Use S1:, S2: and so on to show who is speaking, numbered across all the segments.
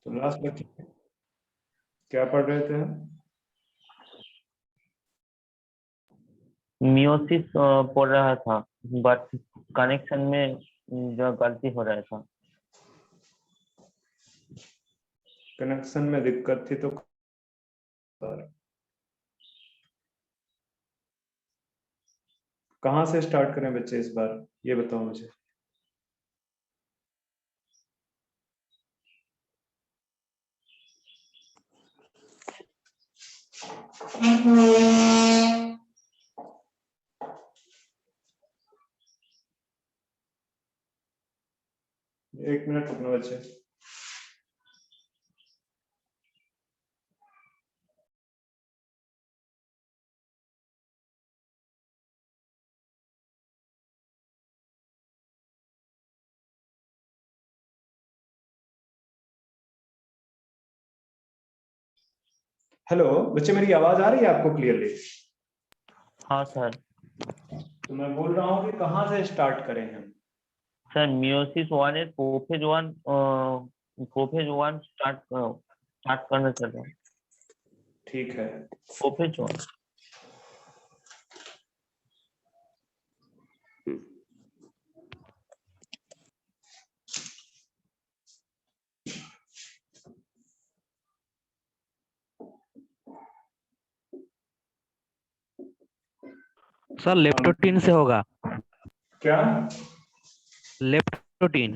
S1: तो last lecture क्या पढ़ रहे थे हम?
S2: मियोसिस पढ़ रहा था, बट कनेक्शन में जो गलती हो रहा था।
S1: कनेक्शन में दिक्कत थी तो कहाँ से स्टार्ट करें बच्चे इस बार, ये बताओ मुझे। एक मिनट रुकना बच्चे। हेलो बच्चे, मेरी आवाज आ रही है आपको क्लियरली?
S2: हाँ सर।
S1: तो मैं बोल रहा हूँ कि कहाँ से स्टार्ट करें हम।
S2: सर मियोसिस वन है, प्रोफेज वन स्टार्ट करना चाहता हूँ।
S1: ठीक है।
S2: Prophase one.
S3: सर लेप्टोटीन से होगा।
S1: क्या?
S3: लेप्टोटीन।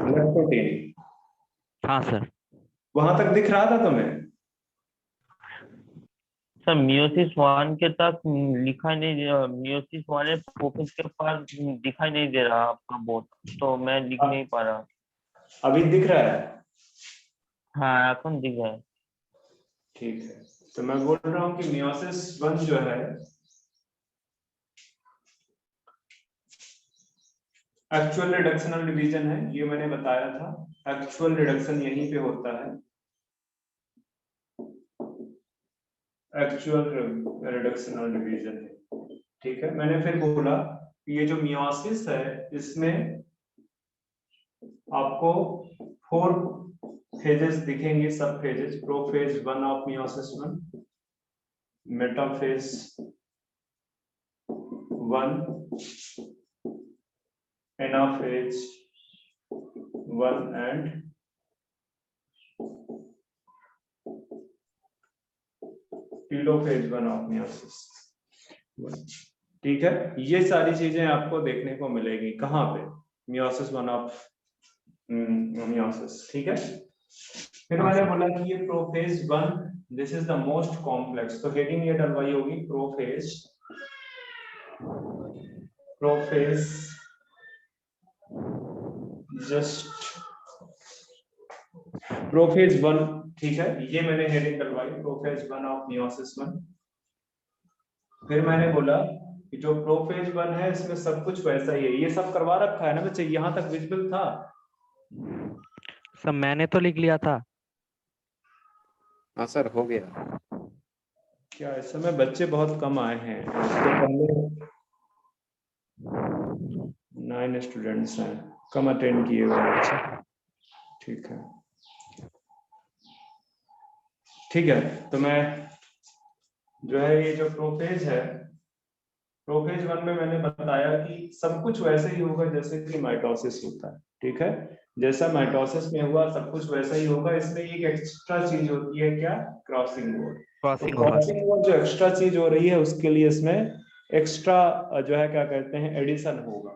S1: लेप्टोटीन?
S3: हाँ सर।
S1: वहां तक दिख रहा था तुम्हें?
S2: सर मियोसिस वन के तक लिखा नहीं दे रहा, मियोसिस वन है प्रोफेज के पास दिखाई नहीं दे रहा आपका बोर्ड, तो मैं लिख नहीं पा रहा।
S1: अभी दिख रहा है?
S2: हाँ এখন दिख रहा है।
S1: ठीक है, तो मैं बोल रहा हूँ कि मियोसिस वन जो है एक्चुअल रिडक्शनल डिवीजन है, ये मैंने बताया था। एक्चुअल रिडक्शन यहीं पे होता है। एक्चुअल रिडक्शनल डिवीजन है, ठीक है। मैंने फिर बोला कि ये जो मियोसिस है इसमें आपको 4 फेजेस दिखेंगे, सब phases. Prophase one of meiosis one, metaphase one, anaphase one and telophase one of meiosis. ठीक है, ये सारी चीजें आपको देखने को मिलेगी कहाँ पे? मियोसिस वन ऑफ मियोसिस, ठीक है। फिर मैंने बोला कि ये prophase one, this is the most complex, तो हेडिंग ये डलवाई होगी prophase. Prophase just prophase one, ठीक है, ये मैंने हेडिंग डलवाई prophase one of meiosis one. फिर मैंने बोला कि जो प्रोफेज वन है इसमें सब कुछ वैसा ही है। ये सब करवा रखा है ना बच्चे? यहां तक विजिबल था?
S3: सर मैंने तो लिख लिया था।
S4: हाँ सर, हो गया।
S1: क्या इस समय बच्चे बहुत कम आए हैं? इससे पहले 9 स्टूडेंट्स हैं, कम अटेंड किए हुए बच्चे। ठीक है, ठीक है। तो मैं जो है ये जो प्रोफेज है, प्रोफेज वन में मैंने बताया कि सब कुछ वैसे ही होगा जैसे कि माइटोसिस होता है, ठीक है। जैसा माइटोसिस में हुआ सब कुछ वैसा ही होगा। इसमें एक एक्स्ट्रा चीज होती है, क्या? Crossing over. तो
S3: क्रॉसिंग ओवर।
S1: क्रॉसिंग ओवर जो एक्स्ट्रा चीज हो रही है उसके लिए इसमें एक्स्ट्रा जो है क्या कहते हैं, एडिशन होगा,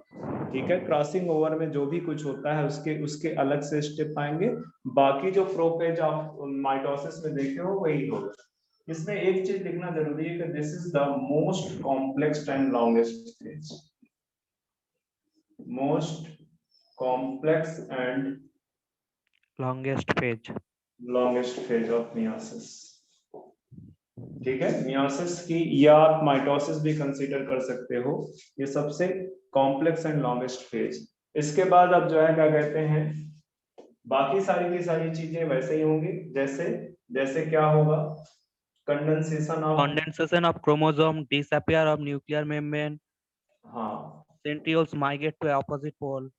S1: ठीक है। क्रॉसिंग ओवर में जो भी कुछ होता है उसके उसके अलग से स्टेप आएंगे। बाकी जो प्रोफेज ऑफ माइटोसिस में देखे हो वही होगा। इसमें एक चीज लिखना जरूरी है कि this is the most complex and longest phase. Most complex and
S3: longest page.
S1: Longest phase of meiosis, ठीक है। मियोसिस की या आप माइटोसिस भी कंसीडर कर सकते हो। ये सबसे कॉम्प्लेक्स एंड लॉन्गेस्ट फेज। इसके बाद अब जो है क्या कहते हैं, बाकी सारी की सारी चीजें वैसे ही होंगी। जैसे जैसे क्या होगा,
S3: condensation of chromosome, disappear of nuclear membrane,
S1: हाँ,
S3: centrioles migrate to opposite pole.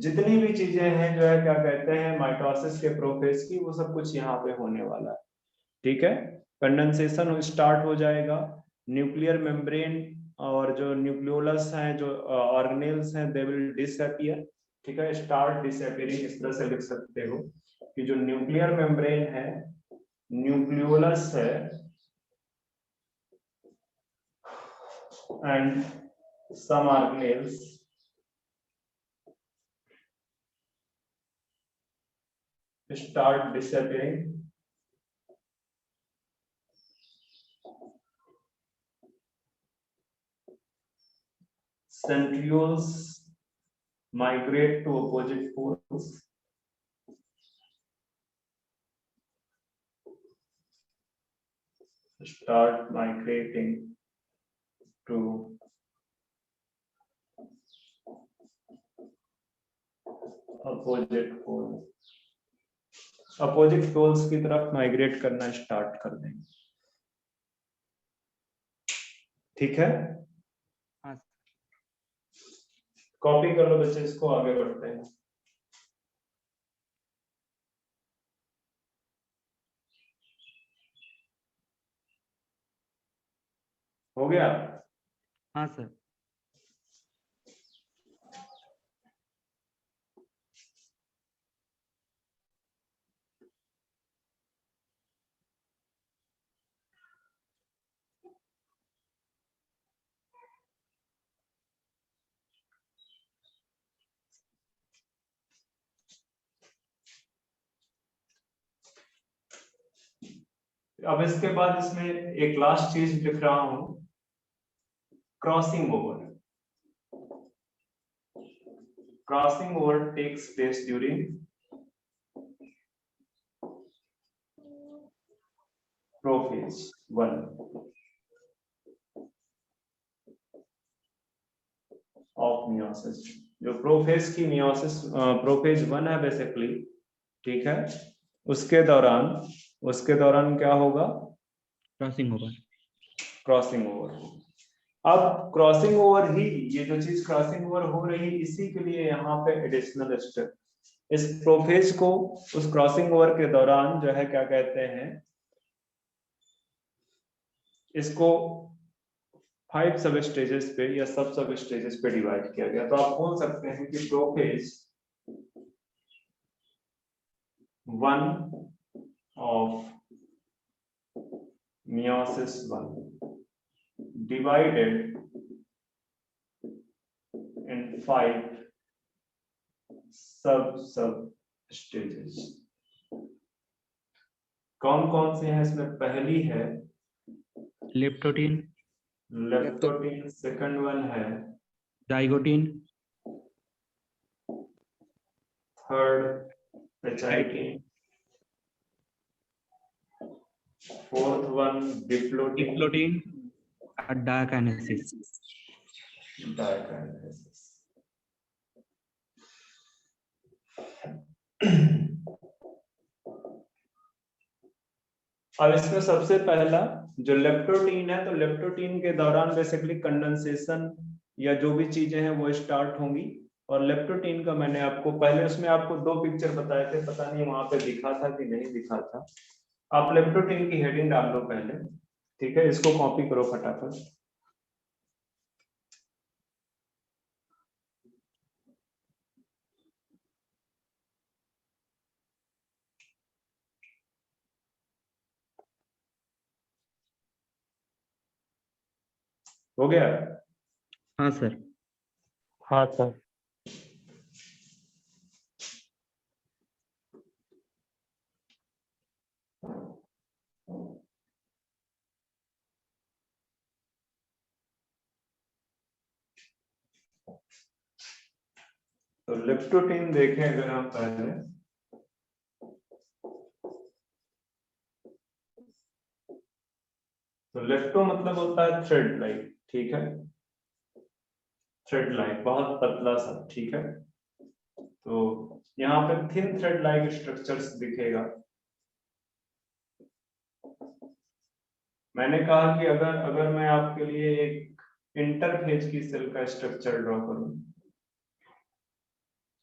S1: जितनी भी चीजें हैं जो है क्या कहते हैं माइटोसिस के प्रोफेज की, वो सब कुछ यहाँ पे होने वाला है। ठीक है, कंडेंसेशन स्टार्ट हो जाएगा, न्यूक्लियर मेम्ब्रेन और जो न्यूक्लियोलस हैं, जो ऑर्गेनेल्स हैं, दे विल डिसअपीयर। ठीक है, स्टार्ट डिसअपीयरिंग, इस तरह से लिख सकते हो कि जो न्यूक्लियर मेम्ब्रेन है, न्यूक्लियोलस है, and some organelles start disappearing. Centrioles migrate to opposite poles. Start migrating to opposite pole. Opposite poles की तरफ माइग्रेट करना स्टार्ट कर देंगे। ठीक है,
S3: हाँ।
S1: कॉपी कर लो बच्चे, इसको आगे बढ़ते हैं। हो गया?
S3: हाँ सर।
S1: अब इसके बाद इसमें एक लास्ट चीज लिख रहा हूं, crossing over. Crossing over takes place during prophase 1 of meiosis. जो प्रोफेज की मियोसिस, प्रोफेज 1 है बेसिकली, ठीक है, उसके दौरान क्या होगा?
S3: Crossing over.
S1: Crossing over. अब क्रॉसिंग ओवर ही, ये जो चीज क्रॉसिंग ओवर हो रही, इसी के लिए यहाँ पे एडिशनल स्टेप, इस प्रोफेज को उस क्रॉसिंग ओवर के दौरान जो है क्या कहते हैं, इसको 5 सब स्टेजेस पे या सब स्टेजेस पे डिवाइड किया गया। तो आप बोल सकते हैं कि prophase 1 of meiosis 1 divided in 5 sub stages। कौन कौन से हैं इसमें? पहली है
S3: लेप्टोटीन,
S1: लेप्टोटीन, सेकंड वन है
S3: zygotene,
S1: third pachytene, fourth one diplotene,
S3: diplotene और डायकाइनेसिस।
S1: डायकाइनेसिस। अब इसमें सबसे पहला जो लेप्टोटीन है, तो लेप्टोटीन के दौरान बेसिकली कंडेंसेशन या जो भी चीजें हैं वो स्टार्ट होंगी। और लेप्टोटीन का मैंने आपको पहले, उसमें आपको 2 पिक्चर बताए थे, पता नहीं वहां पे दिखा था कि नहीं दिखा था। आप लेप्टोटीन की हेडिंग डाल लो पहले, ठीक है, इसको कॉपी करो फटाफट। हो गया?
S3: हाँ सर।
S2: हाँ सर।
S1: तो लेप्टोटीन देखें अगर हम पहले, तो लेप्टो मतलब होता है थ्रेड लाइक, ठीक है, थ्रेड लाइक बहुत पतला सा, ठीक है। तो यहाँ पे थिन थ्रेड लाइक स्ट्रक्चर्स दिखेगा। मैंने कहा कि अगर मैं आपके लिए एक इंटरफेज की सेल का स्ट्रक्चर ड्रॉ करूं,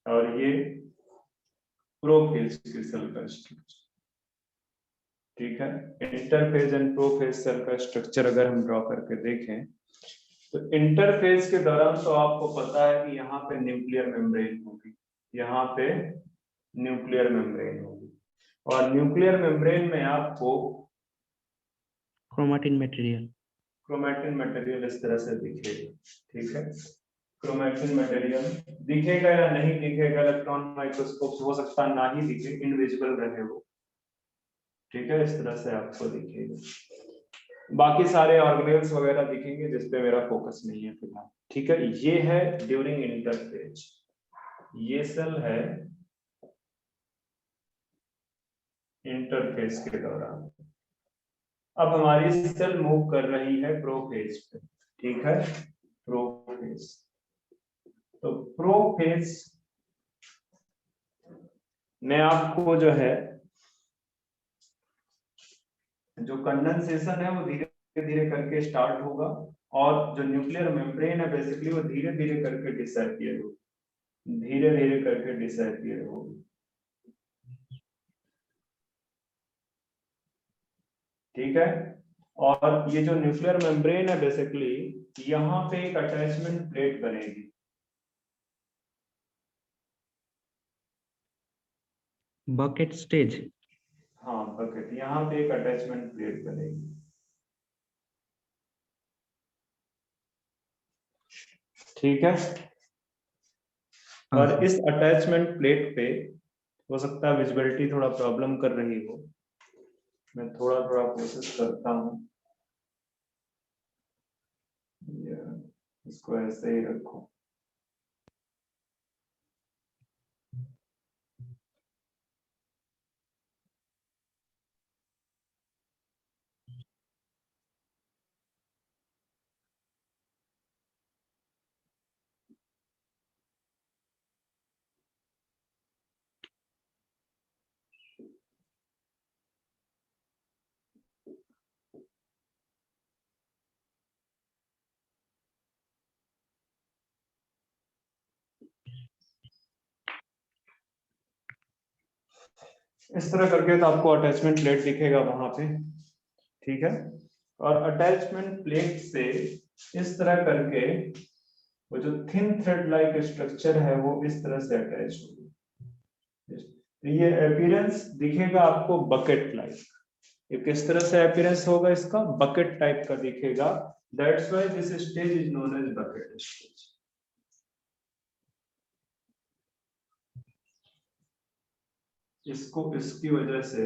S1: और ये प्रोफेज की सेल का स्ट्रक्चर। ठीक है, इंटरफेज एंड प्रोफेज सेल का स्ट्रक्चर अगर हम ड्रॉ करके देखें तो इंटरफेज के दौरान तो आपको पता है कि यहाँ पे न्यूक्लियर मेम्ब्रेन होगी, यहाँ पे न्यूक्लियर मेम्ब्रेन होगी, और न्यूक्लियर मेम्ब्रेन में आपको
S3: क्रोमेटिन मटेरियल
S1: इस तरह से दिखेगा। ठीक है, क्रोमेटिन मटेरियल दिखेगा या नहीं दिखेगा, इलेक्ट्रॉन माइक्रोस्कोप से हो सकता है ना ही दिखे, इनविजिबल रहे वो। ठीक है, इस तरह से आपको दिखेगा, बाकी सारे ऑर्गेनेल्स वगैरह दिखेंगे जिस पे मेरा फोकस नहीं है फिलहाल। ठीक है, ये है ड्यूरिंग इंटरफेज, ये सेल है इंटरफेज के दौरान। अब हमारी सेल मूव कर रही है प्रोफेज पे। ठीक है, प्रोफेज, तो प्रोफेज में आपको जो है जो कंडेंसेशन है वो धीरे धीरे करके स्टार्ट होगा, और जो न्यूक्लियर मेम्ब्रेन है बेसिकली वो धीरे धीरे करके डिसअपियर होगी, धीरे धीरे करके डिसअपियर होगी। ठीक है, और ये जो न्यूक्लियर मेम्ब्रेन है बेसिकली यहाँ पे एक अटैचमेंट प्लेट बनेगी।
S3: Bucket stage.
S1: हाँ, बकेट, यहाँ पे एक अटैचमेंट प्लेट बनेगी। ठीक है, और इस अटैचमेंट प्लेट पे हो सकता है विजिबिलिटी थोड़ा प्रॉब्लम कर रही हो, मैं थोड़ा थोड़ा कोशिश करता हूँ। इसको ऐसे ही रखो। इस तरह करके तो आपको अटैचमेंट प्लेट दिखेगा वहां पे। ठीक है, और अटैचमेंट प्लेट से इस तरह करके वो जो थिन थ्रेड लाइक स्ट्रक्चर है वो इस तरह से अटैच होगी। तो ये अपीयरेंस दिखेगा आपको बकेट लाइक। ये किस तरह से अपीयरेंस होगा इसका, बकेट टाइप का दिखेगा। That's why this stage is known as bucket stage. इसको इसकी वजह से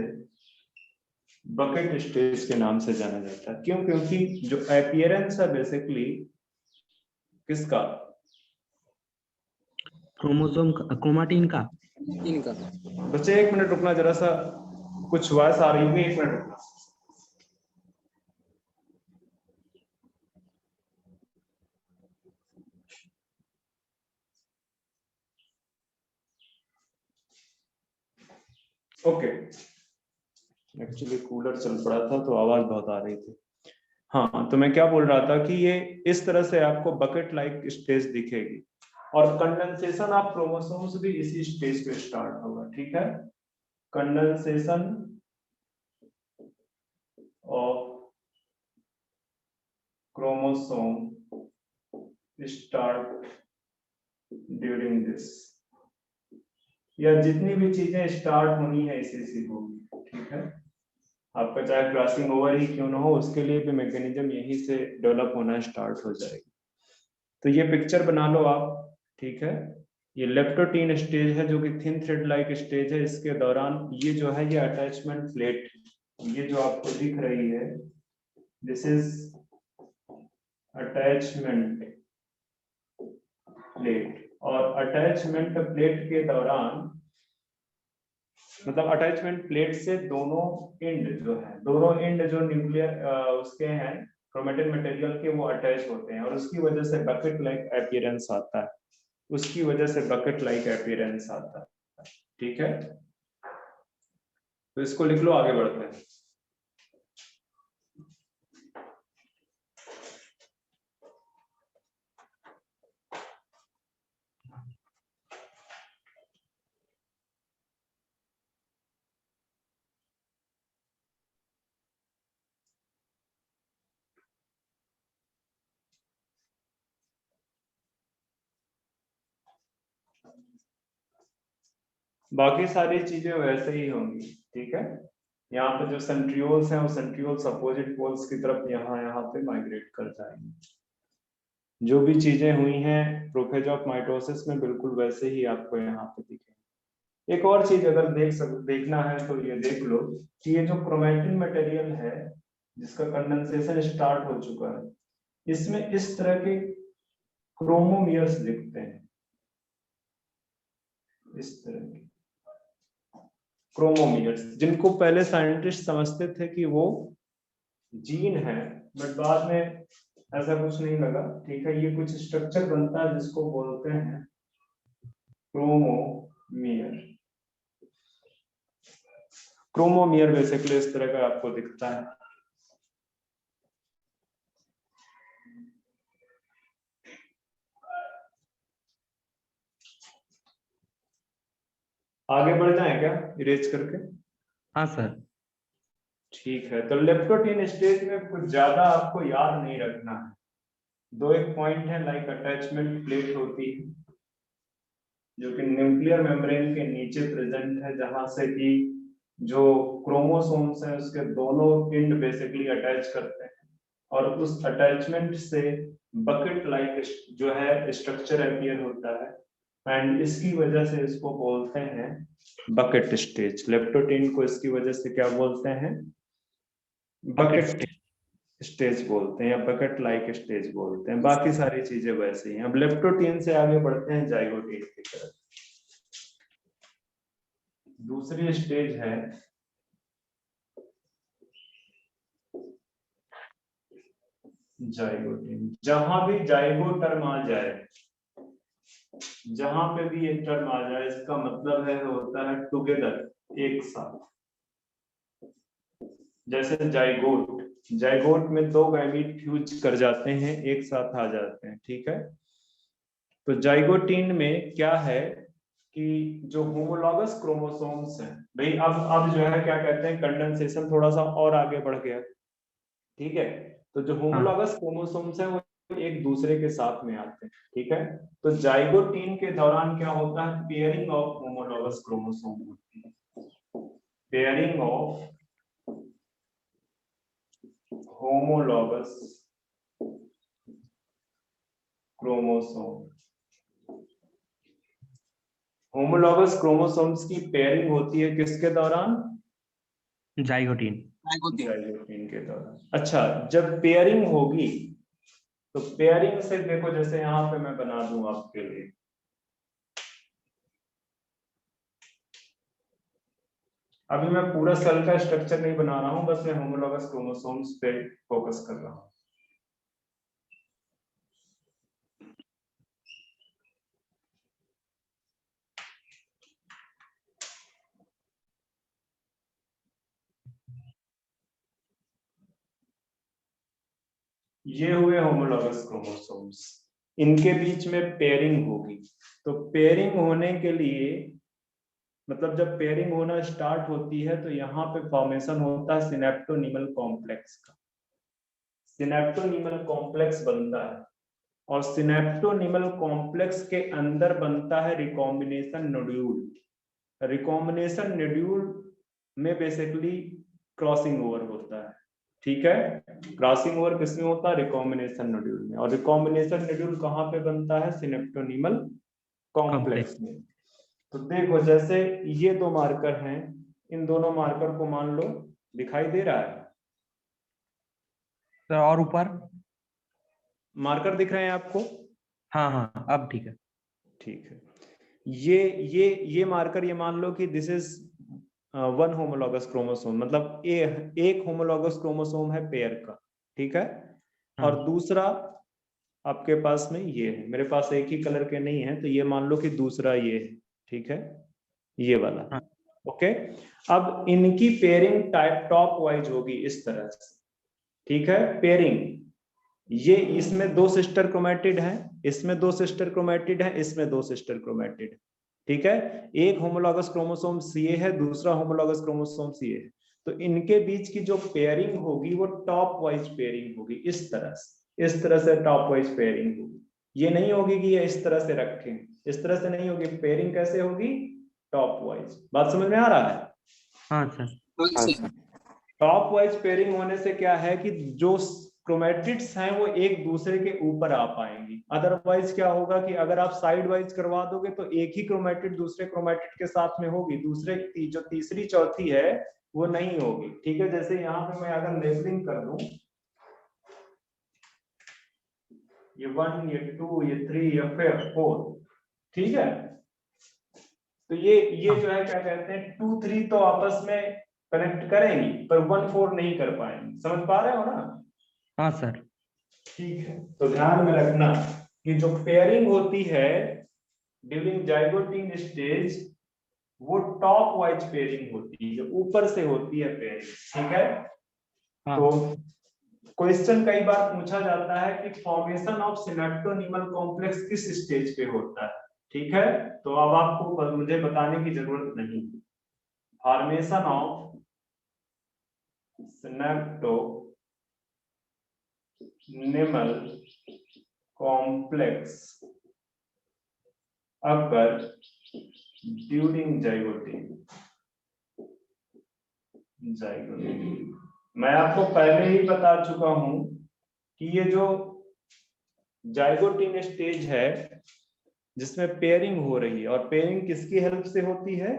S1: बकेट स्टेज के नाम से जाना जाता है। क्यों? क्योंकि जो अपीयरेंस है बेसिकली किसका,
S3: क्रोमोसोम का, क्रोमाटिन का।
S4: इनका
S1: बच्चे एक मिनट रुकना, जरा सा कुछ आवाज आ रही होगी, एक मिनट रुकना। ओके, एक्चुअली कूलर चल पड़ा था तो आवाज बहुत आ रही थी। हाँ, तो मैं क्या बोल रहा था कि ये इस तरह से आपको बकेट लाइक स्टेज दिखेगी, और कंडेंसेशन ऑफ क्रोमोसोम्स भी इसी स्टेज पे स्टार्ट होगा। ठीक है, condensation of chromosome start during this, या जितनी भी चीजें स्टार्ट होनी है इसी से होगी। ठीक है, आपका चाहे क्रॉसिंग ओवर ही क्यों ना हो, उसके लिए भी मैकेनिज्म यहीं से डेवलप होना स्टार्ट हो जाएगी। तो ये पिक्चर बना लो आप। ठीक है, ये लेप्टोटीन स्टेज है जो कि थिन थ्रेड लाइक स्टेज है। इसके दौरान ये जो है ये अटैचमेंट प्लेट, ये जो आपको दिख रही है, दिस इज अटैचमेंट प्लेट। और अटैचमेंट प्लेट के दौरान मतलब अटैचमेंट प्लेट से दोनों एंड जो न्यूक्लियर उसके हैं क्रोमेटिन मटेरियल के, वो अटैच होते हैं, और उसकी वजह से बकेट लाइक अपीयरेंस आता है, उसकी वजह से बकेट लाइक अपीयरेंस आता है। ठीक है, तो इसको लिख लो, आगे बढ़ते हैं। बाकी सारी चीजें वैसे ही होंगी, ठीक है। यहाँ पे जो सेंट्रियोल्स हैं वो सेंट्रियोल्स अपोजिट पोल्स की तरफ यहाँ पे माइग्रेट कर जाएंगे। जो भी चीजें हुई हैं प्रोफेज ऑफ माइटोसिस में बिल्कुल वैसे ही आपको यहाँ पे दिखेंगे। एक और चीज अगर देखना है तो ये देख लो कि ये जो क्रोमैटिन मटेरियल है जिसका कंडेंसेशन स्टार्ट हो चुका है, इसमें इस तरह के क्रोमोमियर्स दिखते हैं, इस तरह के क्रोमोमियर्स, जिनको पहले साइंटिस्ट समझते थे कि वो जीन है, बट बाद में ऐसा कुछ नहीं लगा, ठीक है। ये कुछ स्ट्रक्चर बनता है जिसको बोलते हैं क्रोमोमियर। क्रोमोमियर बेसिकली इस तरह का आपको दिखता है। आगे बढ़ जाए क्या इरेज करके?
S3: हाँ सर।
S1: ठीक है, तो लेप्टोटीन स्टेज में कुछ ज्यादा आपको याद नहीं रखना है। दो एक पॉइंट है, लाइक अटैचमेंट प्लेट होती है जो कि न्यूक्लियर मेम्ब्रेन के नीचे प्रेजेंट है, जहां से कि जो क्रोमोसोम्स हैं उसके दोनों एंड बेसिकली अटैच करते हैं, और उस अटैचमेंट से बकेट लाइक जो है स्ट्रक्चर अपीयर होता है, एंड इसकी वजह से इसको बोलते हैं बकेट स्टेज। लेप्टोटीन को इसकी वजह से क्या बोलते हैं? बकेट स्टेज बोलते हैं या बकेट लाइक स्टेज बोलते हैं। बाकी सारी चीजें वैसे ही हैं। अब लेप्टोटीन से आगे बढ़ते हैं जाइगोटीन की तरफ। दूसरी स्टेज है जाइगोटीन। जहां भी जाइगो टर्म आ जाए, जहां पे भी एक टर्म आ जाए, इसका मतलब है होता है टुगेदर, एक साथ। जैसे जाइगोट, जाइगोट में दो गैमीट फ्यूज कर जाते हैं, एक साथ आ जाते हैं, ठीक है। तो जाइगोटीन में क्या है कि जो होमोलॉगस क्रोमोसोम्स हैं, भाई अब जो है क्या कहते हैं, कंडेंसेशन थोड़ा सा और आगे बढ़ गया, ठीक है। तो जो होमोलॉगस क्रोमोसोम्स हैं वो एक दूसरे के साथ में आते हैं, ठीक है। तो जाइगोटीन के दौरान क्या होता है? पेयरिंग ऑफ होमोलॉगस क्रोमोसोम होती है। Pairing of homologous chromosome. Homologous chromosomes की पेयरिंग होती है किसके दौरान?
S3: जाइगोटीन।
S1: जाइगोटीन के दौरान। अच्छा, जब पेयरिंग होगी तो पेयरिंग से देखो, जैसे यहाँ पे मैं बना दूं आपके लिए, अभी मैं पूरा सेल का स्ट्रक्चर नहीं बना रहा हूं, बस मैं होमोलॉगस क्रोमोसोम्स पे फोकस कर रहा हूं। ये हुए होमोलॉगस क्रोमोसोम्स, इनके बीच में पेयरिंग होगी। तो पेयरिंग होने के लिए, मतलब जब पेयरिंग होना स्टार्ट होती है तो यहाँ पे फॉर्मेशन होता है सिनेप्टोनिमल कॉम्प्लेक्स का। सिनेप्टोनिमल कॉम्प्लेक्स बनता है, और सिनेप्टोनिमल कॉम्प्लेक्स के अंदर बनता है रिकॉम्बिनेशन नोड्यूल। रिकॉम्बिनेशन नोड्यूल में बेसिकली क्रॉसिंग ओवर होता है, ठीक है। क्रॉसिंग ओवर किसमें होता है? रिकॉम्बिनेशन नोड्यूल में। और रिकॉम्बिनेशन नोड्यूल कहाँ पे बनता है? सिनेप्टोनिमल कॉम्प्लेक्स में। तो देखो, जैसे ये दो मार्कर हैं, इन दोनों मार्कर को मान लो दिखाई दे रहा है,
S3: सर और ऊपर?
S1: मार्कर दिख रहे हैं आपको?
S3: हाँ हाँ, अब ठीक है।
S1: ठीक है। ये मार्कर, ये मान लो कि this is one homologous chromosome, मतलब एक होमोलॉगस क्रोमोसोम है पेयर का, ठीक है। और
S3: हाँ।
S1: दूसरा आपके पास में ये है, मेरे पास एक ही कलर के नहीं है, तो ये मान लो कि दूसरा ये है, ठीक है, ये वाला।
S3: हाँ।
S1: ओके। अब इनकी पेयरिंग टाइप टॉप वाइज होगी इस तरह से, ठीक है। पेयरिंग, ये इसमें दो सिस्टर क्रोमैटिड है, इसमें दो सिस्टर क्रोमैटिड है, इसमें दो सिस्टर क्रोमैटिड, ठीक है। एक होमोलॉगस क्रोमोसोम सीए है, दूसरा होमोलॉगस क्रोमोसोम सीए है। तो इनके बीच की जो पेयरिंग होगी वो टॉप वाइज पेयरिंग होगी, इस तरह से टॉप वाइज पेयरिंग होगी। ये नहीं होगी कि ये इस तरह से रखें, इस तरह से नहीं होगी। पेयरिंग कैसे होगी? Top wise. बात समझ में आ रहा है?
S3: हाँ सर।
S4: हाँ सर।
S1: टॉप वाइज पेयरिंग होने से क्या है कि जो क्रोमेटिड्स हैं वो एक दूसरे के ऊपर आ पाएंगी। अदरवाइज क्या होगा कि अगर आप साइड वाइज करवा दोगे तो एक ही क्रोमेटिड दूसरे क्रोमेटिड के साथ में होगी, दूसरे जो तीसरी चौथी है वो नहीं होगी। ठीक है, जैसे यहाँ पे मैं अगर लेबलिंग कर दूं, ये 1, ये 2, ये 3, ये 4, ठीक है, तो ये जो है क्या कहते हैं 2, 3 तो आपस में कनेक्ट करेंगी पर 1, 4 नहीं कर पाएंगे। समझ पा रहे हो ना?
S3: हाँ सर।
S1: ठीक है, तो ध्यान में रखना कि जो पेयरिंग होती है ड्यूरिंग जाइगोटिन स्टेज वो टॉप वाइज पेयरिंग होती है, जो ऊपर से होती है पेयरिंग। ठीक है,
S3: हाँ।
S1: तो क्वेश्चन कई बार पूछा जाता है कि फॉर्मेशन ऑफ सिनेप्टोनीमल कॉम्प्लेक्स किस स्टेज पे होता है। ठीक है, तो अब आपको मुझे बताने की जरूरत नहीं। फॉर्मेशन ऑफ सिनेप्टोनीमल कॉम्प्लेक्स अगर ड्यूरिंग जाइगोटिन मैं आपको पहले ही बता चुका हूं कि ये जो जाइगोटिन स्टेज है जिसमें पेयरिंग हो रही है, और पेयरिंग किसकी हेल्प से होती है?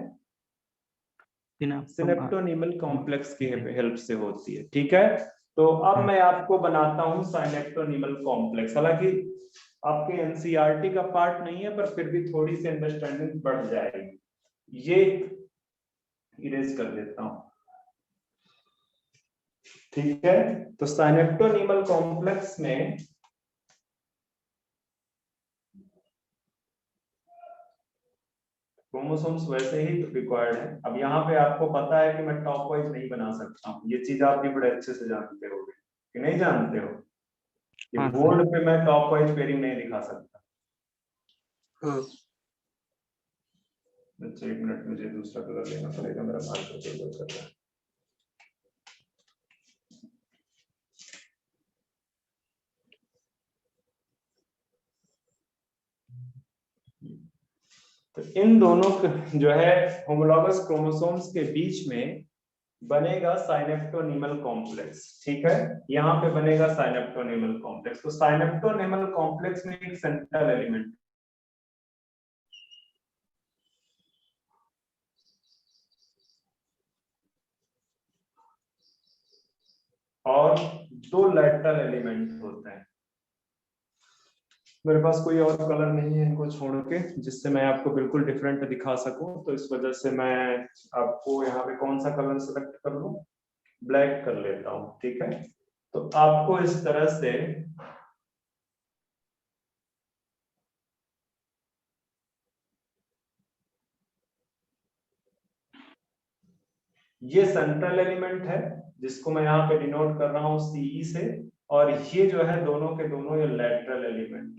S1: सिनेप्टोनीमल कॉम्प्लेक्स की हेल्प से होती है। ठीक है, तो अब मैं आपको बनाता हूं सिनेप्टोनीमल कॉम्प्लेक्स। हालांकि आपके एनसीईआरटी का पार्ट नहीं है पर फिर भी थोड़ी सी अंडरस्टैंडिंग बढ़ जाएगी। ये इरेज कर देता हूं। ठीक है, तो सिनेप्टोनीमल कॉम्प्लेक्स में क्रोमोसोम्स वैसे ही रिक्वायर्ड है। अब यहाँ पे आपको पता है कि मैं टॉप वाइज नहीं बना सकता हूँ, ये चीज आप भी बड़े अच्छे से जानते होगे कि नहीं जानते हो कि
S3: हाँ,
S1: बोर्ड पे मैं टॉप वाइज पेयरिंग नहीं दिखा सकता।
S4: हाँ।
S1: अच्छा, 1 मिनट, मुझे दूसरा कलर लेना पड़ेगा, मेरा मार्कर टेबल कर रहा है। तो इन दोनों जो है होमोलॉगस क्रोमोसोम्स के बीच में बनेगा साइनेप्टोनीमल कॉम्प्लेक्स। ठीक है, यहाँ पे बनेगा साइनेप्टोनीमल कॉम्प्लेक्स। तो साइनेप्टोनीमल कॉम्प्लेक्स में एक सेंट्रल एलिमेंट और 2 लैटरल एलिमेंट होते हैं। मेरे पास कोई और कलर नहीं है इनको छोड़ के जिससे मैं आपको बिल्कुल डिफरेंट दिखा सकूं, तो इस वजह से मैं आपको यहाँ पे कौन सा कलर सेलेक्ट कर लूं? ब्लैक कर लेता हूं। ठीक है, तो आपको इस तरह से ये सेंट्रल एलिमेंट है जिसको मैं यहाँ पे डिनोट कर रहा हूँ सीई से, और ये जो है दोनों के दोनों ये लैटरल एलिमेंट।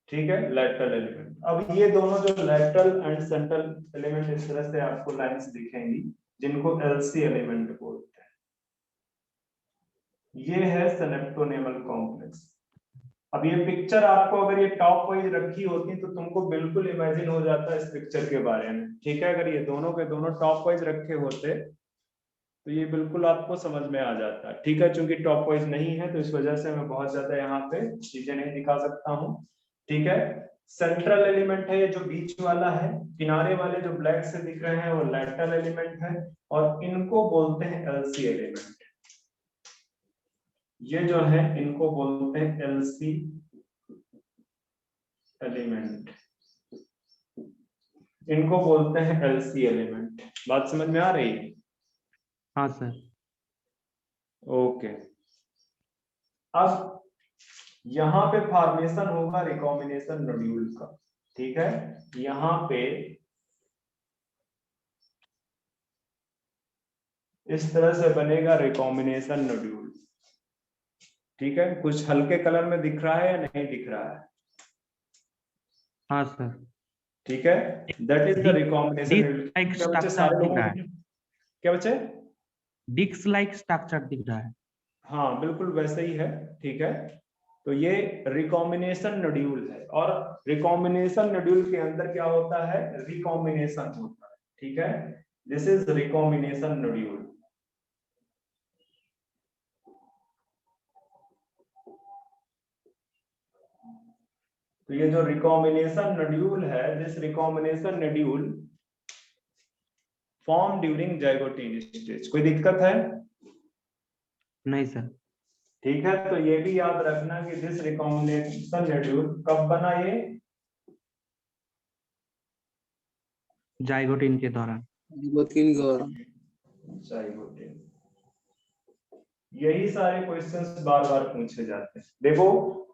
S1: ठीक है, लैटरल एलिमेंट। अब ये दोनों जो लैटरल एंड सेंट्रल एलिमेंट इस तरह से आपको लाइंस दिखेंगी जिनको एलसी एलिमेंट बोलते हैं। ये है सिनेप्टोनीमल कॉम्प्लेक्स। अब ये पिक्चर आपको अगर ये टॉप वाइज रखी होती तो तुमको बिल्कुल इमेजिन हो जाता इस पिक्चर के बारे में। ठीक है, अगर ये दोनों के दोनों टॉप वाइज रखे होते तो ये बिल्कुल आपको समझ में आ जाता। ठीक है, चूंकि टॉप वाइज नहीं है तो इस वजह से मैं बहुत ज्यादा यहाँ पे चीजें नहीं दिखा सकता हूँ। ठीक है, सेंट्रल एलिमेंट है ये जो बीच वाला है, किनारे वाले जो ब्लैक से दिख रहे हैं वो लैटरल एलिमेंट है, और इनको बोलते हैं एलसी एलिमेंट। ये जो है इनको बोलते हैं एलसी एलिमेंट, इनको बोलते हैं एलसी एलिमेंट। बात समझ में आ रही है?
S3: हाँ सर।
S1: ओके, अब यहां पे फॉर्मेशन होगा रिकॉम्बिनेशन नोड्यूल का। ठीक है, यहां पे इस तरह से बनेगा रिकॉम्बिनेशन नोड्यूल। ठीक है, कुछ हल्के कलर में दिख रहा है या नहीं दिख रहा है?
S3: हाँ सर।
S1: ठीक है, that is the recombination nodule.
S3: एक
S1: क्या बच्चे,
S3: स्ट्रक्चर
S1: सारे
S3: दिख
S1: लोगों
S3: रहा
S1: को
S3: है।
S1: क्या बच्चे?
S3: डिक्स लाइक स्ट्रक्चर दिख रहा है।
S1: हाँ बिल्कुल वैसे ही है, ठीक है। तो ये रिकॉम्बिनेशन नोड्यूल है, और रिकॉम्बिनेशन नोड्यूल के अंदर क्या होता है, रिकॉम्बिनेशन होता है, ठीक है। This is recombination nodule. तो ये जो रिकॉम्बिनेशन नोड्यूल है, this recombination nodule form during zygotene stage. कोई दिक्कत है?
S3: नहीं सर।
S1: ठीक है, तो ये भी याद रखना कि दिस रिकॉम्बिनेशन नोड्यूल कब बना, ये
S3: जाइगोटीन के दौरान।
S4: जाइगोटीन के दौरान।
S1: जाइगोटीन। यही सारे क्वेश्चंस बार बार पूछे जाते हैं। देखो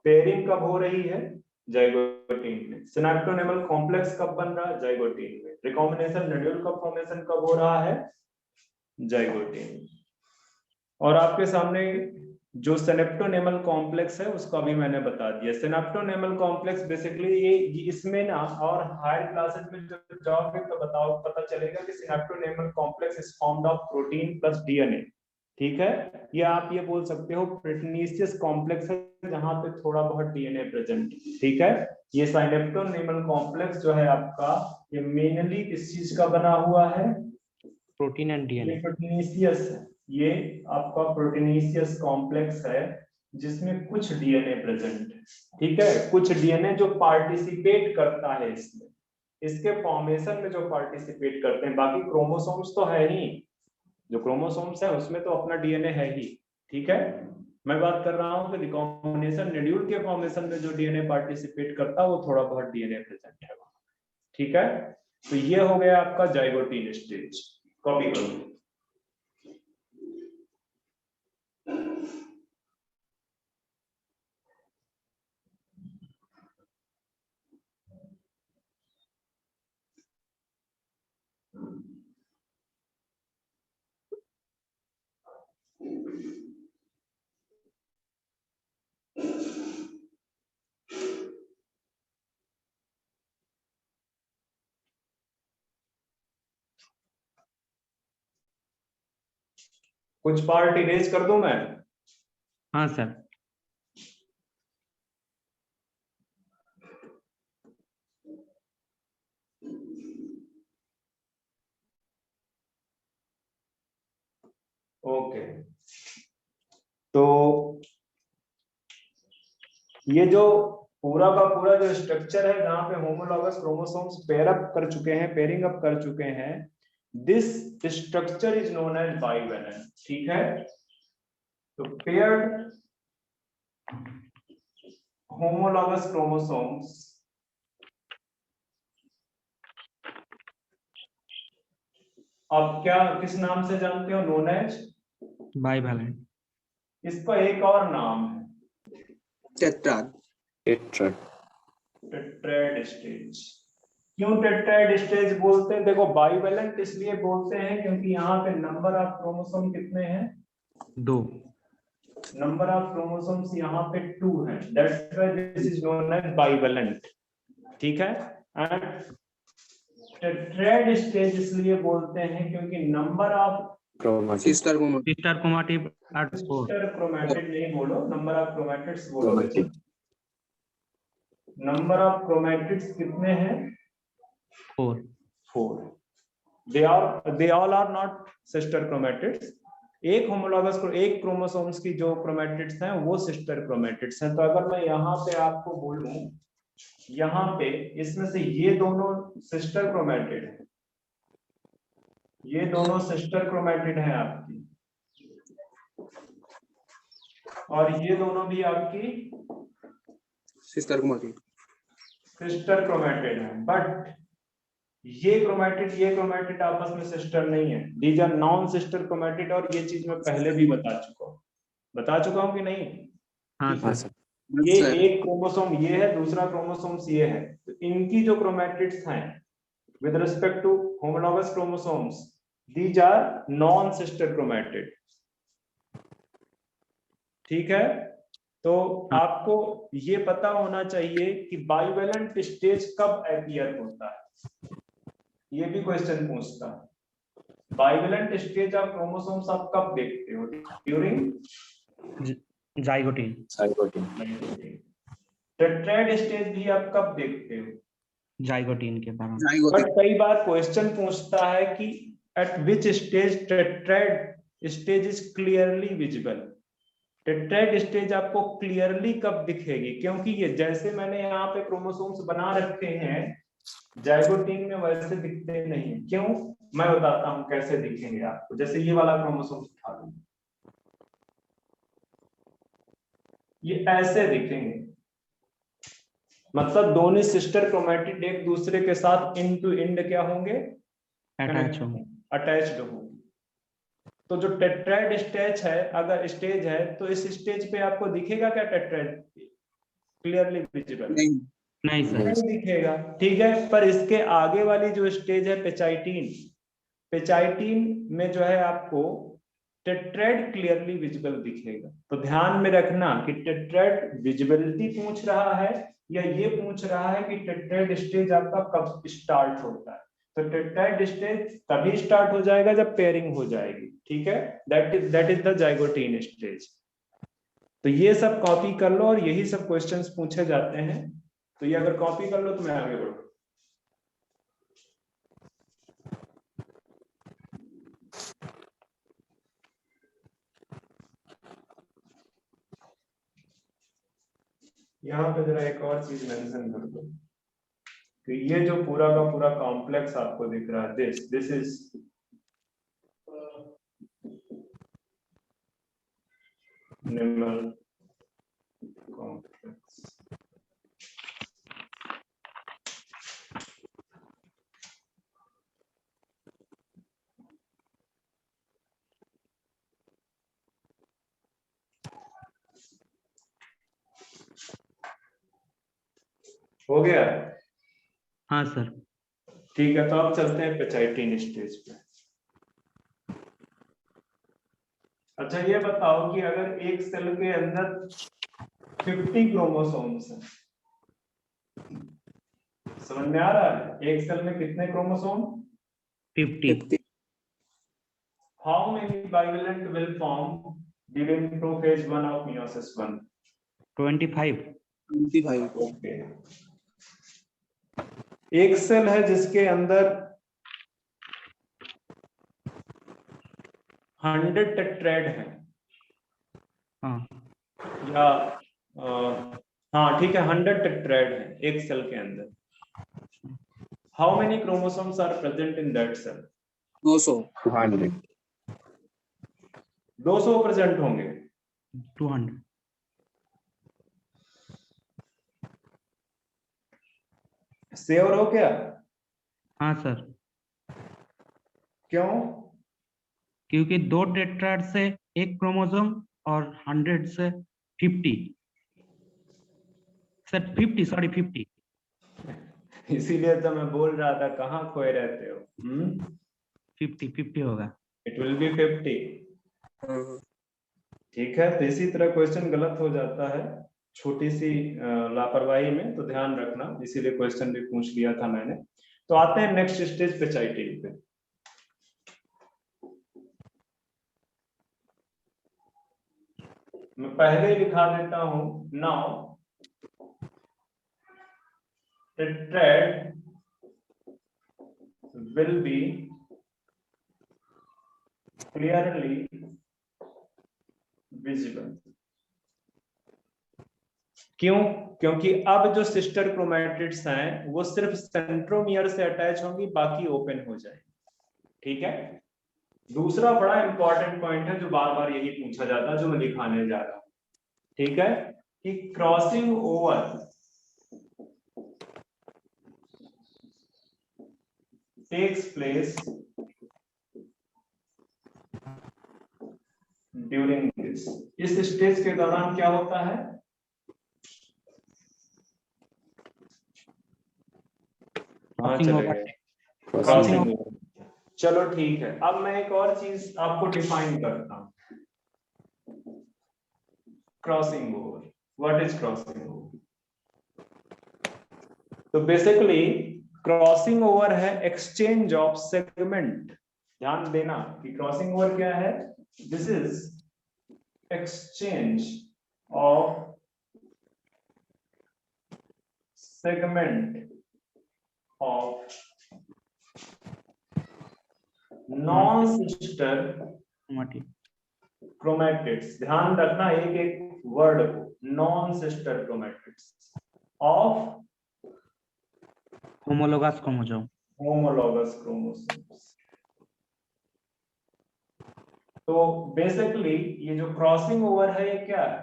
S1: पेयरिंग कब हो रही है, जाइगोटीन में। सिनेप्टोनेमल कॉम्प्लेक्स कब बन रहा है, जाइगोटीन में। रिकॉम्बिनेशन नोड्यूल का फॉर्मेशन कब हो रहा है, जाइगोटीन। और आपके सामने जो सिनेप्टोनेमल कॉम्प्लेक्स है उसको अभी मैंने बता दिया। सिनेप्टोनेमल कॉम्प्लेक्स बेसिकली ये इसमें ना, और हायर क्लासेस में जब जाओगे तो बताओ पता चलेगा कि synaptonemal complex is formed of protein plus DNA, ठीक है। या आप ये बोल सकते हो प्रोटीनियस कॉम्प्लेक्स है जहां पे थोड़ा बहुत डीएनए प्रेजेंट, ठीक है। ये सिनेप्टोनेमल कॉम्प्लेक्स जो है आपका, ये मेनली किस चीज का बना हुआ है,
S3: प्रोटीन एंड डीएनए।
S1: प्रोटीनियस है। ये आपका प्रोटीनियस कॉम्प्लेक्स है जिसमें कुछ डीएनए प्रेजेंट है, ठीक है। कुछ डीएनए जो पार्टिसिपेट करता है इसमें, इसके फॉर्मेशन में जो पार्टिसिपेट करते हैं। बाकी क्रोमोसोम्स तो है ही, जो क्रोमोसोम्स है उसमें तो अपना डीएनए है ही, ठीक है। मैं बात कर रहा हूं कि रिकॉम्बिनेशन नोड्यूल के फॉर्मेशन में जो डीएनए पार्टिसिपेट करता है वो थोड़ा बहुत डीएनए प्रेजेंट है, ठीक है। तो ये हो गया आपका जाइगोटीन स्टेज। कॉपी करो। कुछ पार्ट इरेज कर दूं मैं?
S3: हाँ सर।
S1: ओके, तो ये जो पूरा का पूरा जो स्ट्रक्चर है जहां पे होमोलॉगस क्रोमोसोम्स पेयर अप कर चुके हैं, पेयरिंग अप कर चुके हैं, this structure is known as bivalent, ठीक है। तो पेयर्ड होमोलॉगस क्रोमोसोम्स अब क्या किस नाम से जानते हो, नोन एज
S3: बाइवेलेंट।
S1: इसका एक और नाम है
S4: टेट्राड।
S1: Tetrad stage. क्यों टेट्राड स्टेज बोलते हैं? देखो बाइवेलेंट इसलिए बोलते हैं क्योंकि यहाँ पे नंबर ऑफ क्रोमोसोम कितने हैं,
S3: 2।
S1: नंबर ऑफ क्रोमोसोम्स यहाँ पे 2 है, that's why this is known as bivalent, ठीक है। एंड टेट्राड स्टेज इसलिए बोलते हैं क्योंकि number of
S4: sister chromatid.
S3: Sister chromatid are 4।
S1: Sister chromatid नहीं बोलो, नंबर ऑफ क्रोमेटिड्स बोलो। नंबर ऑफ क्रोमेटिड्स कितने हैं,
S3: 4।
S1: They all are not sister chromatids. एक होमोलॉगस को एक क्रोमोसोम्स की जो क्रोमेटिड्स हैं वो सिस्टर क्रोमेटिड्स हैं। तो अगर मैं यहाँ पे आपको बोलूं, यहाँ पे इसमें से ये दोनों सिस्टर क्रोमेटिड है, ये दोनों सिस्टर क्रोमेटिड है आपकी, और ये दोनों भी आपकी
S4: सिस्टर क्रोमेटिड।
S1: सिस्टर क्रोमेटिड है। बट ये क्रोमेटिड आपस में सिस्टर नहीं है, these are non sister chromatid. और ये चीज मैं पहले भी बता चुका हूं कि नहीं?
S3: हाँ सर।
S1: ये एक क्रोमोसोम ये है, दूसरा क्रोमोसोम्स ये है, तो इनकी जो क्रोमेटिड्स हैं with respect to homologous chromosomes, these are non sister chromatid, ठीक है। तो आपको ये पता होना चाहिए कि बाइवेलेंट स्टेज कब अपीयर होता है, ये भी क्वेश्चन पूछता है। बाइवेलेंट स्टेज ऑफ क्रोमोसोम्स आप कब देखते हो? During
S3: zygotene.
S1: टेट्राइड स्टेज भी आप कब देखते हो?
S3: जाइगोटीन के दौरान।
S1: बट कई बार क्वेश्चन पूछता है कि at which stage tetrad stage is clearly visible. Tetrad stage आपको क्लियरली कब दिखेगी? क्योंकि ये जैसे मैंने यहाँ पे क्रोमोसोम्स बना रखे हैं, जाइगोटीन में वैसे दिखते नहीं है। क्यों? मैं बताता हूँ कैसे दिखेंगे आपको। जैसे ये वाला क्रोमोसोम उठा लो, ये ऐसे दिखेंगे, मतलब दोनों सिस्टर क्रोमैटिड एक दूसरे के साथ इंड टू इंड क्या होंगे?
S3: अटैच होंगे।
S1: अटैच्ड होंगे। तो जो टेट्राइड स्टेज है, अगर स्टेज है तो इस स्टेज पे आपको दिखेगा क्या टेट्राइड क्लियरली विजिबल?
S3: नहीं सर,
S1: नहीं दिखेगा। ठीक है, पर इसके आगे वाली जो स्टेज है पेचाइटिन, पेचाइटिन में जो है आपको टेट्राइड क्लियरली विजिबल दिखेगा। तो ध्यान में रखना कि टेट्राइड विजिबिलिटी पूछ रहा है या ये पूछ रहा है कि टेट्राइड स्टेज आपका कब स्टार्ट होता है। तो टेट्राइड स्टेज तभी स्टार्ट हो जाएगा जब पेयरिंग हो जाएगी। ठीक है, that is the zygotene stage. तो ये सब कॉपी कर लो और यही सब क्वेश्चंस पूछे जाते हैं। तो ये अगर कॉपी कर लो तो मैं आगे बढ़ूं। यहाँ पे जरा एक और चीज मेंशन कर दो कि ये जो पूरा का पूरा कॉम्प्लेक्स आपको दिख रहा है, दिस इज निमल कॉम्प्लेक्स। हो गया?
S3: हाँ सर।
S1: ठीक है, तो अब चलते हैं पेचाइटिन स्टेज पे। अच्छा ये बताओ कि अगर एक सेल के अंदर 50 क्रोमोसोम्स हैं, समझ में आ रहा है? एक सेल में कितने chromosome?
S3: 50।
S1: How many bivalent will form during prophase 1 of meiosis 1?
S3: 25।
S1: Okay. एक सेल है जिसके अंदर 100 टेट्राइड है,
S3: हाँ
S1: या हाँ ठीक है, 100 टेट्राइड है एक सेल के अंदर। How many chromosomes are present in that cell?
S4: 200
S1: 200 present होंगे।
S3: 200।
S1: श्योर हो क्या?
S3: हाँ सर,
S1: क्यों?
S3: क्योंकि 2 टेट्राड से एक क्रोमोसोम और 100 से 50 सर, 50
S1: इसीलिए तो मैं बोल रहा था, कहाँ खोए रहते हो।
S3: 50 होगा।
S1: It will be 50। ठीक है, तो इसी तरह क्वेश्चन गलत हो जाता है छोटी सी लापरवाही में, तो ध्यान रखना। इसीलिए क्वेश्चन भी पूछ लिया था मैंने। तो आते हैं नेक्स्ट स्टेज पेचाइटिन पे। मैं पहले ही लिखा देता हूं, now tetrad will be clearly visible। क्यों? क्योंकि अब जो सिस्टर क्रोमैटिड्स हैं वो सिर्फ सेंट्रोमियर से अटैच होंगी, बाकी ओपन हो जाएंगे। ठीक है, दूसरा बड़ा इंपॉर्टेंट पॉइंट है जो बार बार यही पूछा जाता है, जो मैं दिखाने जा रहा हूं। ठीक है, कि crossing over takes place during this। इस स्टेज के दौरान क्या होता है? हाँ चले गए, क्रॉसिंग ओवर। चलो ठीक है, अब मैं एक और चीज आपको डिफाइन करता हूं। Crossing over, what is crossing over? तो बेसिकली क्रॉसिंग ओवर है एक्सचेंज ऑफ सेगमेंट ध्यान देना कि क्रॉसिंग ओवर क्या है, this is exchange of segment of non sister chromatids. ध्यान रखना एक एक वर्ड को, non sister chromatids of
S3: homologous chromosome.
S1: Homologous chromosomes. तो बेसिकली ये जो क्रॉसिंग ओवर है ये क्या है,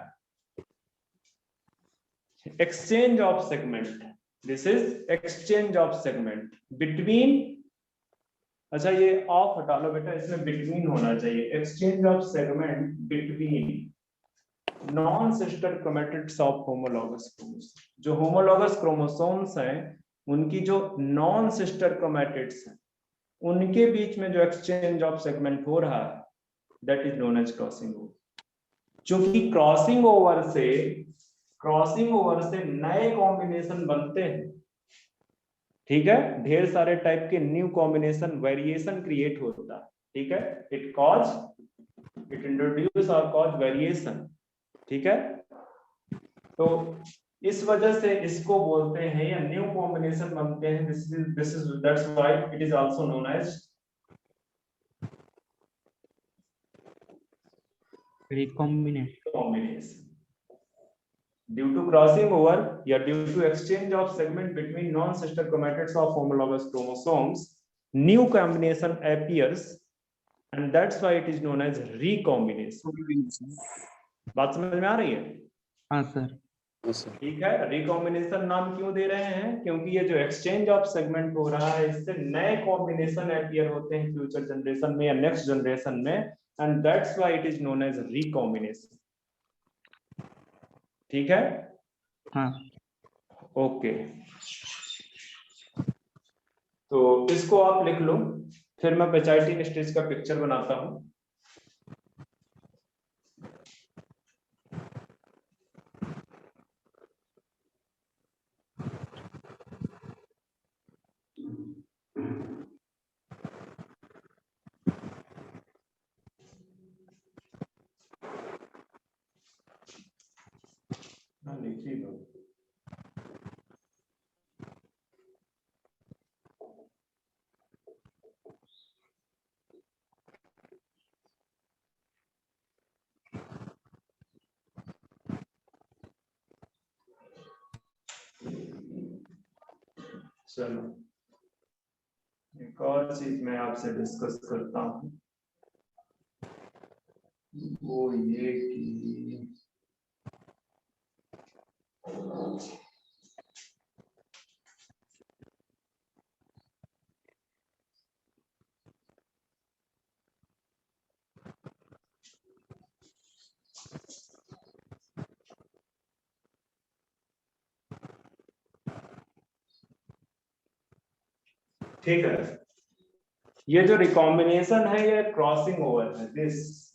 S1: exchange of segment, this is exchange of segment between, अच्छा ये ऑफ हटा लो बेटा, इसमें बिटवीन होना चाहिए, exchange of segment between non sister chromatids of homologous chromosome. जो होमोलॉगस क्रोमोसोम्स हैं उनकी जो नॉन सिस्टर क्रोमैटिड्स हैं उनके बीच में जो एक्सचेंज ऑफ सेगमेंट हो रहा है that is known as crossing over. चूंकि क्रॉसिंग ओवर से नए कॉम्बिनेशन बनते हैं, ठीक है, ढेर सारे टाइप के न्यू कॉम्बिनेशन वेरिएशन क्रिएट होता है, ठीक है, इट इंट्रोड्यूस और कॉज वेरिएशन, ठीक है। तो इस वजह से इसको बोलते हैं या न्यू कॉम्बिनेशन बनते हैं, this is that's why it is also known as
S3: recombination.
S1: Due to crossing over या due to exchange of segment between non-sister chromatids of homologous chromosomes, new combination appears and that's why it is known as recombination. बात समझ में आ रही है?
S3: हाँ sir.
S1: ठीक है, recombination नाम क्यों दे रहे हैं, क्योंकि ये जो एक्सचेंज ऑफ सेगमेंट हो रहा है इससे नए कॉम्बिनेशन अपीयर होते हैं फ्यूचर जनरेशन में या नेक्स्ट जनरेशन में, and that's why it is known as recombination. ठीक है,
S3: हाँ
S1: ओके। तो इसको आप लिख लो, फिर मैं पेचाइटिन स्टेज का पिक्चर बनाता हूं। लिखिए लो। चलो एक और चीज मैं आपसे डिस्कस करता हूं, वो ये कि ठीक है, ये जो रिकॉम्बिनेशन है ये क्रॉसिंग ओवर है, this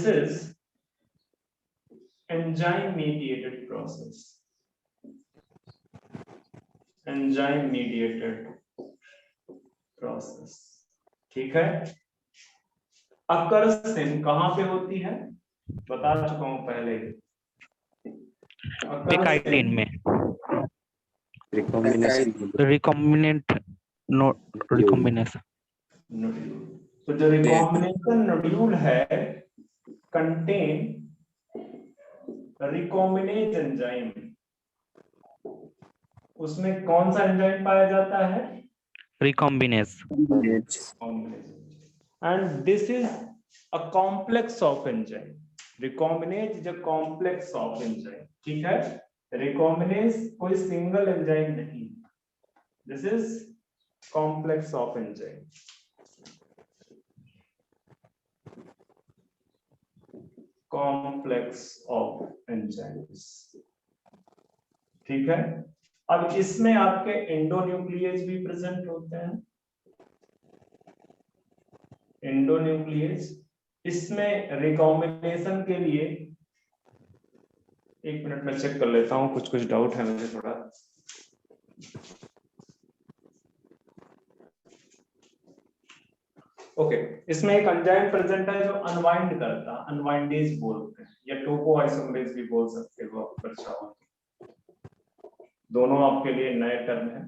S1: is enzyme mediated process, enzyme mediated process. ठीक है, अकर्षण कहां पे होती है, बता चुका हूं पहले ही,
S3: पेकाइटिन में
S4: रिकॉम्बिनेशन
S3: रिकॉम्बिनेंट रिकॉम्बिनेशन।
S1: तो जो रिकॉम्बिनेशन नोड्यूल है कंटेन रिकॉम्बिनेज एंजाइम, उसमें कौन सा एंजाइम पाया जाता है,
S3: recombinase.
S1: And this is a complex of enzyme, recombinase is a complex of enzyme. ठीक है, रिकॉम्बिनेज कोई सिंगल एंजाइम नहीं, this is complex of enzyme. Complex of enzymes. ठीक है, अब इसमें आपके एंडोन्यूक्लियस भी प्रेजेंट होते हैं, एंडोन्यूक्लियस। इसमें रिकॉम्बिनेशन के लिए, एक मिनट में चेक कर लेता हूं, कुछ डाउट है मुझे थोड़ा। ओके इसमें एक एंजाइम प्रेजेंट है जो अनवाइंड करता है, अनवाइंडेज बोलते हैं या टोको आइसोमरेज भी बोल सकते हो आप अगर चाहो, दोनों आपके लिए नए टर्म है,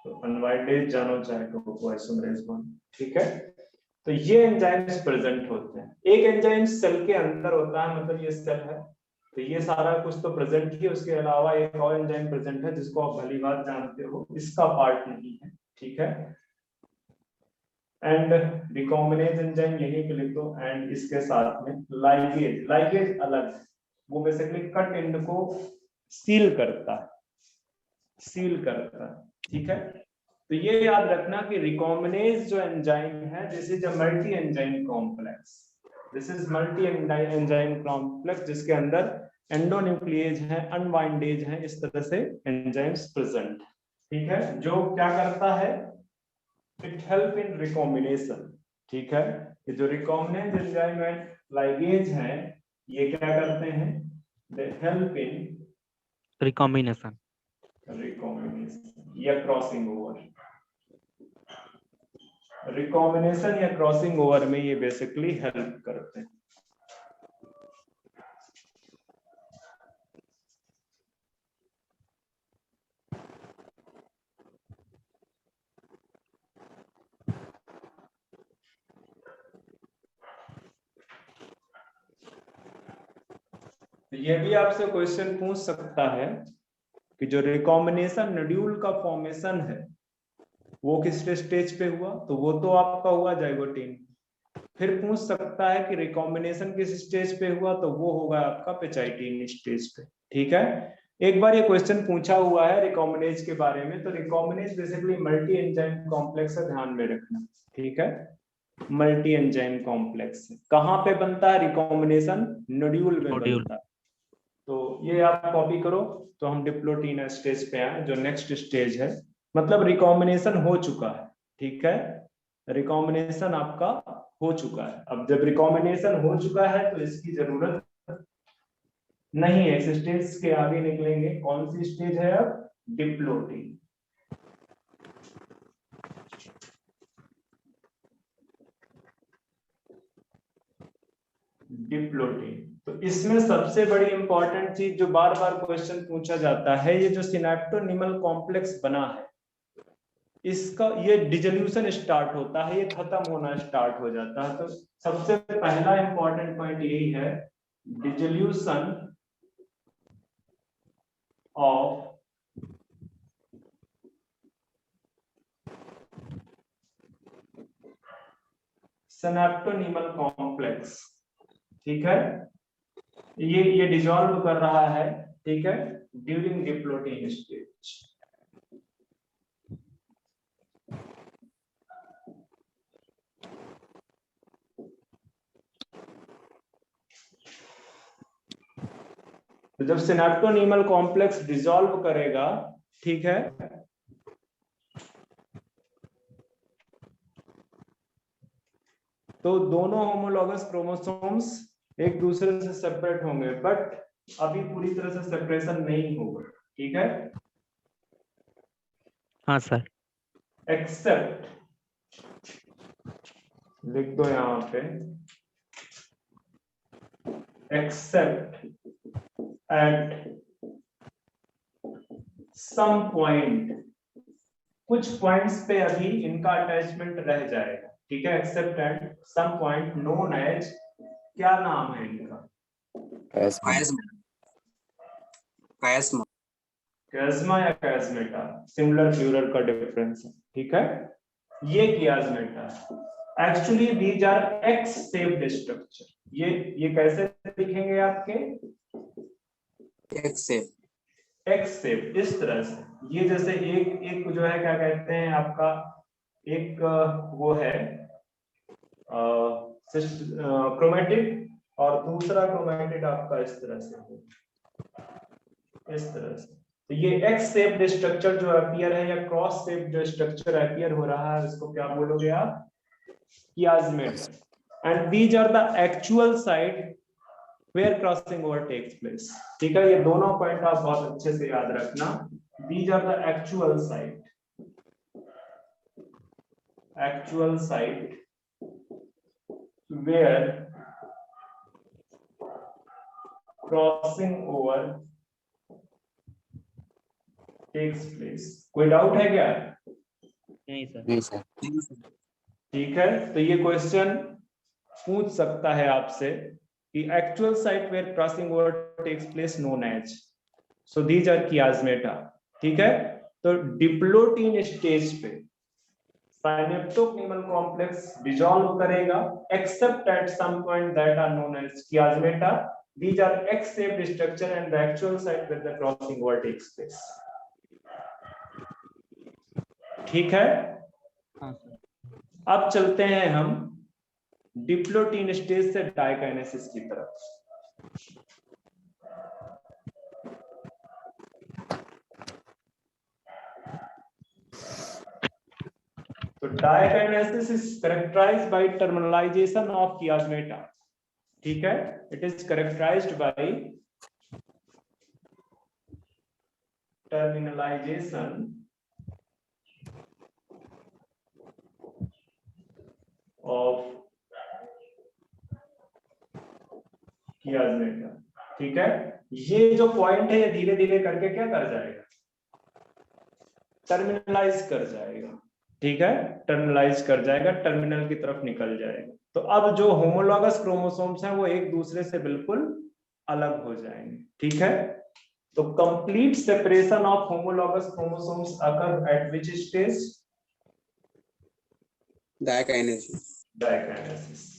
S1: तो अनवाइंडेज जानो चाहे टोको आइसोमरेज जानो, ठीक है। तो ये एंजाइम्स प्रेजेंट होते हैं, एक एंजाइम सेल के अंदर होता है, मतलब ये सेल है तो ये सारा कुछ तो प्रेजेंट ही, उसके अलावा एक और एंजाइम प्रेजेंट है जिसको आप भली बात जानते हो, इसका पार्ट नहीं है, ठीक है। एंड रिकॉम्बिनेज एंजाइम यहीं पे लिख दो, एंड इसके साथ में लाइगेज, लाइगेज अलग है, वो बेसिकली कट एंड को सील करता है, सील करता है, ठीक है। तो ये याद रखना कि रिकॉम्बिनेज जो एंजाइम है, this is a multi enzyme complex, this is multi enzyme complex जिसके अंदर एंडोन्यूक्लिएज है, अनवाइंडेज है, इस तरह से एंजाइम्स प्रेजेंट, ठीक है। जो क्या करता है, इट हेल्प इन रिकॉम्बिनेशन, ठीक है। ये जो रिकॉम्बिनेज एंजाइम है, लाइगेज है, ये क्या करते हैं, दे हेल्प इन
S3: रिकॉम्बिनेशन
S1: या क्रॉसिंग ओवर, रिकॉम्बिनेशन या क्रॉसिंग ओवर में ये बेसिकली हेल्प करते हैं। ये भी आपसे क्वेश्चन पूछ सकता है कि जो रिकॉम्बिनेशन नोड्यूल का फॉर्मेशन है वो किस स्टेज पे हुआ, तो वो तो आपका हुआ जाइगोटीन। फिर पूछ सकता है कि रिकॉम्बिनेशन किस स्टेज पे हुआ, तो वो होगा आपका पेचाइटिन स्टेज पे, ठीक है। एक बार ये क्वेश्चन पूछा हुआ है रिकॉम्बिनेज के बारे में, तो recombinase basically multi enzyme complex है, ध्यान में रखना, ठीक है। मल्टी एंजाइम कॉम्प्लेक्स कहाँ पे बनता है, रिकॉम्बिनेशन नोड्यूल में बनता है। तो ये आप कॉपी करो, तो हम डिप्लोटीन स्टेज पे आए, जो नेक्स्ट स्टेज है, मतलब रिकॉम्बिनेशन हो चुका है, ठीक है। रिकॉम्बिनेशन आपका हो चुका है। अब जब रिकॉम्बिनेशन हो चुका है तो इसकी जरूरत नहीं है, इस स्टेज के आगे निकलेंगे। कौन सी स्टेज है अब, डिप्लोटीन। डिप्लोटीन, तो इसमें सबसे बड़ी इंपॉर्टेंट चीज जो बार बार क्वेश्चन पूछा जाता है, ये जो सिनेप्टोनिमल कॉम्प्लेक्स बना है, इसका ये डिजोल्यूशन स्टार्ट होता है, ये खत्म होना स्टार्ट हो जाता है। तो सबसे पहला इंपॉर्टेंट पॉइंट यही है, डिजोल्यूशन ऑफ सिनेप्टोनिमल कॉम्प्लेक्स, ठीक है। ये डिसॉल्व कर रहा है, ठीक है, ड्यूरिंग डिप्लोटीन स्टेज। तो जब सिनेप्टोनिमल कॉम्प्लेक्स डिसॉल्व करेगा, ठीक है, तो दोनों होमोलॉगस क्रोमोसोम्स एक दूसरे से सेपरेट होंगे, बट अभी पूरी तरह से सेपरेशन नहीं होगा, ठीक है।
S3: हाँ सर।
S1: एक्सेप्ट, लिख दो यहां पे, एक्सेप्ट एट सम पॉइंट, कुछ पॉइंट्स पे अभी इनका अटैचमेंट रह जाएगा, ठीक है। Except at some point known as, क्या नाम है इनका, कैस्मा या कैस्मेटा, सिमिलर प्लूरल का डिफरेंस है, ठीक है। ये कियास्मेटा है। Actually these are X shaped structure. ये कैसे दिखेंगे आपके,
S4: एक्स शेप,
S1: एक्स शेप, इस तरह से। ये जैसे एक जो है क्या कहते हैं आपका, एक वो है क्रोमेटिड, और दूसरा क्रोमेटिड आपका इस तरह से हो, इस तरह से। तो ये एक्स शेप्ड स्ट्रक्चर जो अपीयर है, या क्रॉस शेप्ड जो स्ट्रक्चर अपीयर हो रहा है, उसको क्या बोलोगे आप, chiasmata. And these are the actual site where crossing over takes place, ठीक है। ये दोनों पॉइंट आप बहुत अच्छे से याद रखना। These are the actual site where crossing over takes place। कोई डाउट है क्या?
S3: नहीं सर।
S4: नहीं सर।
S1: ठीक है, तो ये क्वेश्चन पूछ सकता है आपसे कि actual site where crossing over takes place known as, so these are chiasmata. ठीक है, तो डिप्लोटीन स्टेज पे साइनेप्टोकेमल कॉम्प्लेक्स डिसॉल्व करेगा except at some point that are known as chiasmata. These are X-shaped structure and the actual site where the crossing over takes place। ठीक है,
S3: हाँ sir.
S1: अब चलते हैं हम डिप्लोटीन स्टेज से डायकाइनेसिस की तरफ। तो diakinesis is characterized by terminalization of chiasmata. ठीक है, it is characterized by terminalization of chiasmata. ठीक है, ये जो पॉइंट है ये धीरे धीरे करके क्या कर जाएगा, टर्मिनलाइज कर जाएगा। ठीक है, टर्मिनलाइज कर जाएगा, टर्मिनल की तरफ निकल जाएगा। तो अब जो होमोलॉगस क्रोमोसोम्स हैं वो एक दूसरे से बिल्कुल अलग हो जाएंगे। ठीक है, तो complete separation of homologous chromosomes occur at which stage?
S4: Diakinesis.
S1: Diakinesis.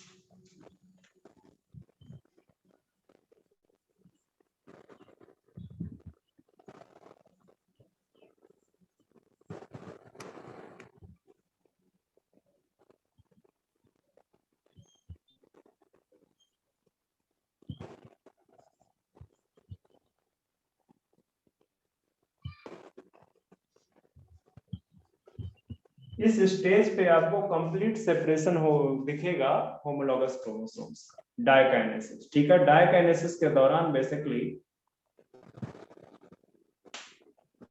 S1: इस स्टेज पे आपको कंप्लीट सेपरेशन हो दिखेगा होमोलॉगस क्रोमोसोम्स का, डायकाइनेसिस। ठीक है, डायकाइनेसिस के दौरान बेसिकली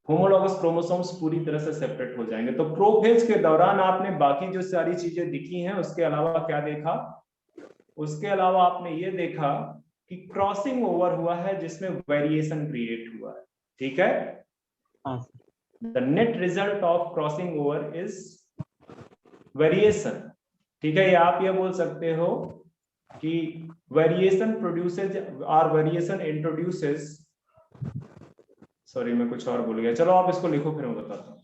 S1: होमोलॉगस क्रोमोसोम्स पूरी तरह से सेपरेट हो जाएंगे। तो प्रोफेज के दौरान आपने बाकी जो सारी चीजें दिखी हैं उसके अलावा क्या देखा? उसके अलावा आपने ये देखा कि क्रॉसिंग ओवर हुआ है जिसमें वेरिएशन क्रिएट हुआ है। ठीक है,
S3: हाँ।
S1: the net result of crossing over is variation। ठीक है, या आप ये बोल सकते हो कि variation produces or variation introduces, sorry मैं कुछ और भूल गया, चलो आप इसको लिखो फिर मैं बताता हूँ।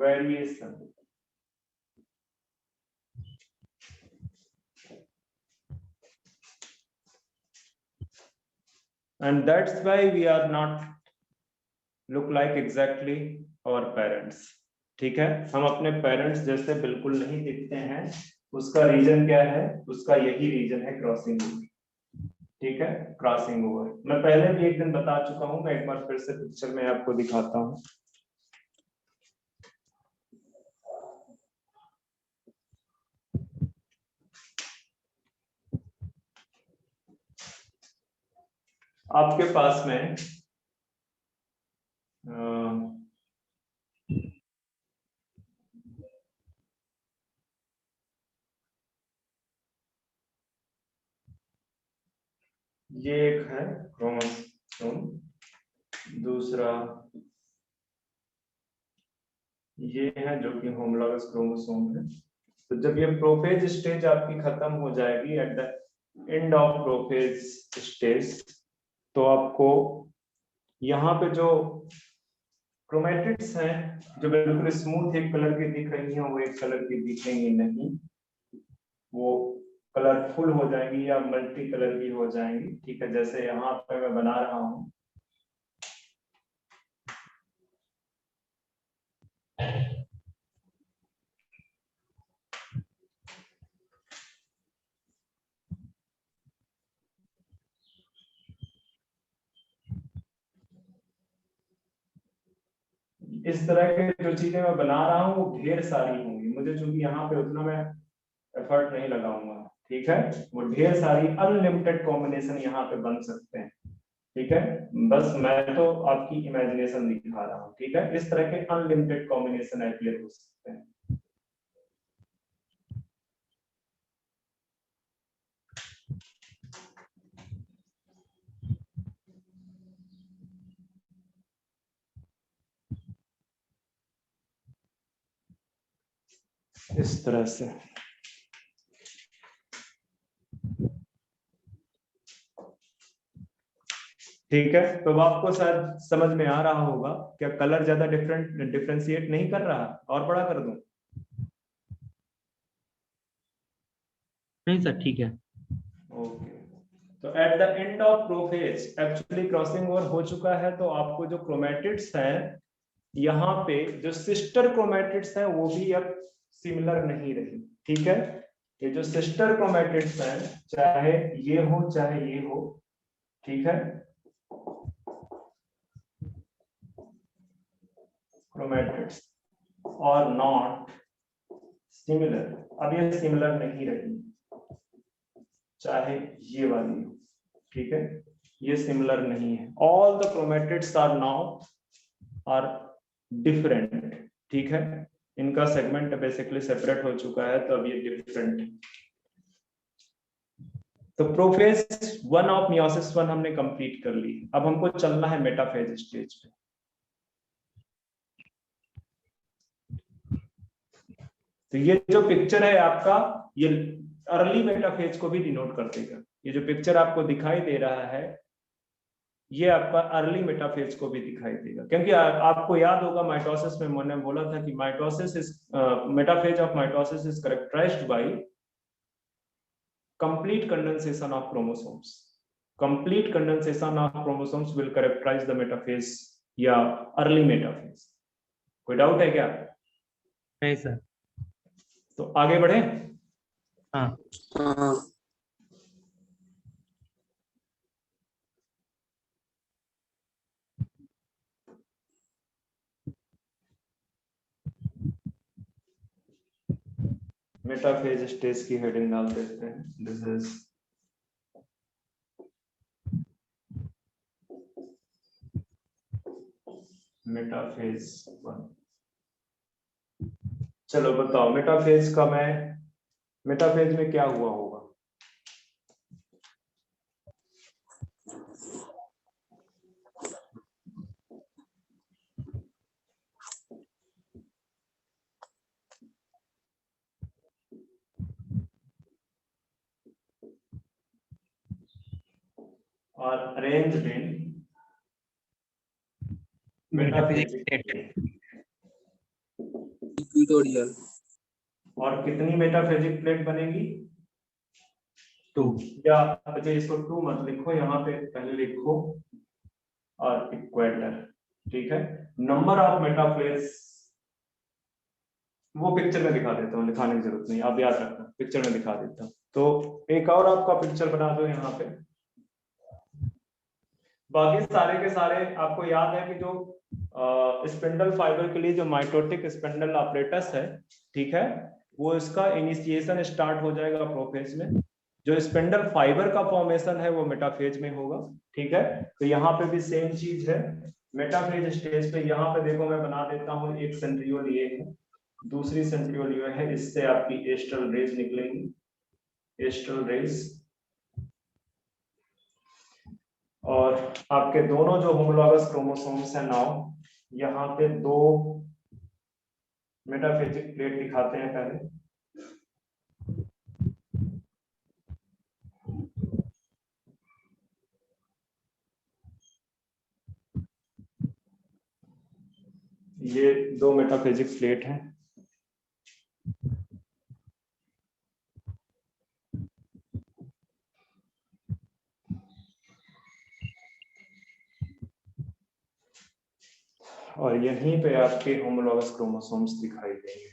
S1: Variation, and that's why we are not look like exactly our parents। ठीक है, हम अपने पेरेंट्स जैसे बिल्कुल नहीं दिखते हैं। उसका रीजन क्या है? उसका यही रीजन है क्रॉसिंग ओवर। ठीक है, क्रॉसिंग ओवर मैं पहले भी एक दिन बता चुका हूं, मैं एक बार फिर से पिक्चर में आपको दिखाता हूं। आपके पास में ये एक है क्रोमोसोम, दूसरा ये है जो कि होमोलॉगस क्रोमोसोम है। तो जब ये प्रोफेज स्टेज आपकी खत्म हो जाएगी, at the end of prophase stage, तो आपको यहाँ पे जो क्रोमेटिड्स हैं जो बिल्कुल स्मूथ एक कलर की दिख रही हैं वो एक कलर की दिखेंगी नहीं, वो कलरफुल हो जाएंगी या मल्टी कलर की हो जाएंगी। ठीक है, जैसे यहाँ पे मैं बना रहा हूँ। इस तरह के जो चीजें मैं बना रहा हूँ वो ढेर सारी होंगी, मुझे चूंकि यहाँ पे उतना मैं एफर्ट नहीं लगाऊंगा, ठीक है। वो ढेर सारी अनलिमिटेड कॉम्बिनेशन यहाँ पे बन सकते हैं, ठीक है। बस मैं तो आपकी इमेजिनेशन दिखा रहा हूँ, ठीक है। इस तरह के अनलिमिटेड कॉम्बिनेशन अवेलेबल हो सकते हैं। इस तरह से ठीक है। तो अब आपको शायद समझ में आ रहा होगा, क्या कलर ज्यादा डिफरेंशिएट नहीं कर रहा, और बड़ा कर दूं?
S3: नहीं सर, ठीक है।
S1: ओके। तो at the end of prophase actually crossing over हो चुका है, तो आपको जो क्रोमेटिड्स हैं यहाँ पे जो सिस्टर क्रोमेटिड्स हैं वो भी अब सिमिलर नहीं रही, ठीक है। ये जो सिस्टर क्रोमेटिड्स हैं, चाहे ये हो चाहे ये हो, ठीक है, क्रोमेटिड्स और नॉट सिमिलर, अब ये सिमिलर नहीं रही, चाहे ये वाली हो, ठीक है, ये सिमिलर नहीं है। All the chromatids are now are different, ठीक है। इनका सेगमेंट बेसिकली सेपरेट हो चुका है, तो अब ये डिफरेंट है। तो प्रोफेज 1 ऑफ मियोसिस 1 हमने कंप्लीट कर ली, अब हमको चलना है मेटाफेज स्टेज पे। तो ये जो पिक्चर है आपका, ये अर्ली मेटाफेज को भी डिनोट कर देगा। ये जो पिक्चर आपको दिखाई दे रहा है, ये आपका अर्ली मेटाफेज को भी दिखाई देगा, क्योंकि आपको याद होगा माइटोसिस में मैंने बोला था कि mitosis is metaphase of mitosis is characterized by complete condensation of chromosomes. Complete condensation of chromosomes will characterize the metaphase या early metaphase. कोई डाउट है क्या?
S3: नहीं सर।
S1: तो आगे बढ़े।
S3: हाँ।
S4: हाँ।
S1: मेटाफेज स्टेज की हेडिंग डाल देते हैं, दिस इज मेटाफेज 1। चलो बताओ मेटाफेज का मेटाफेज में क्या हुआ होगा? और arranged in metaphysics
S4: इक्वेटोरियल।
S1: और कितनी मेटाफेजिक प्लेट बनेगी? 2। या अच्छा इसको 2 मत लिखो, यहाँ पे पहले लिखो और इक्वेटर, ठीक है। नंबर ऑफ मेटाफेज वो पिक्चर में दिखा देता हूँ, लिखाने की जरूरत नहीं, आप याद रखना, पिक्चर में दिखा देता हूँ। तो एक और आपका पिक्चर बना दो यहाँ पे। बाकी सारे के सारे आपको याद है कि जो स्पिंडल फाइबर के लिए जो माइटोटिक स्पिंडल ऑपरेटस है, ठीक है, वो इसका इनिशिएशन स्टार्ट हो जाएगा प्रोफेज में। जो स्पिंडल फाइबर का फॉर्मेशन है वो मेटाफेज में होगा, ठीक है। तो यहाँ पे भी सेम चीज है, मेटाफेज स्टेज पे यहाँ पे देखो मैं बना देता हूँ, एक सेंट्रियोल ये है, दूसरी सेंट्रियोल ये है, इससे आपकी एस्ट्रल रेज निकलेंगी, एस्ट्रल रेज। और आपके दोनों जो होमोलॉगस क्रोमोसोम्स हैं नाउ, यहाँ पे 2 मेटाफेजिक प्लेट दिखाते हैं पहले। ये 2 मेटाफेजिक प्लेट हैं। और यहीं पे आपके होमोलॉगस क्रोमोसोम्स दिखाई देंगे।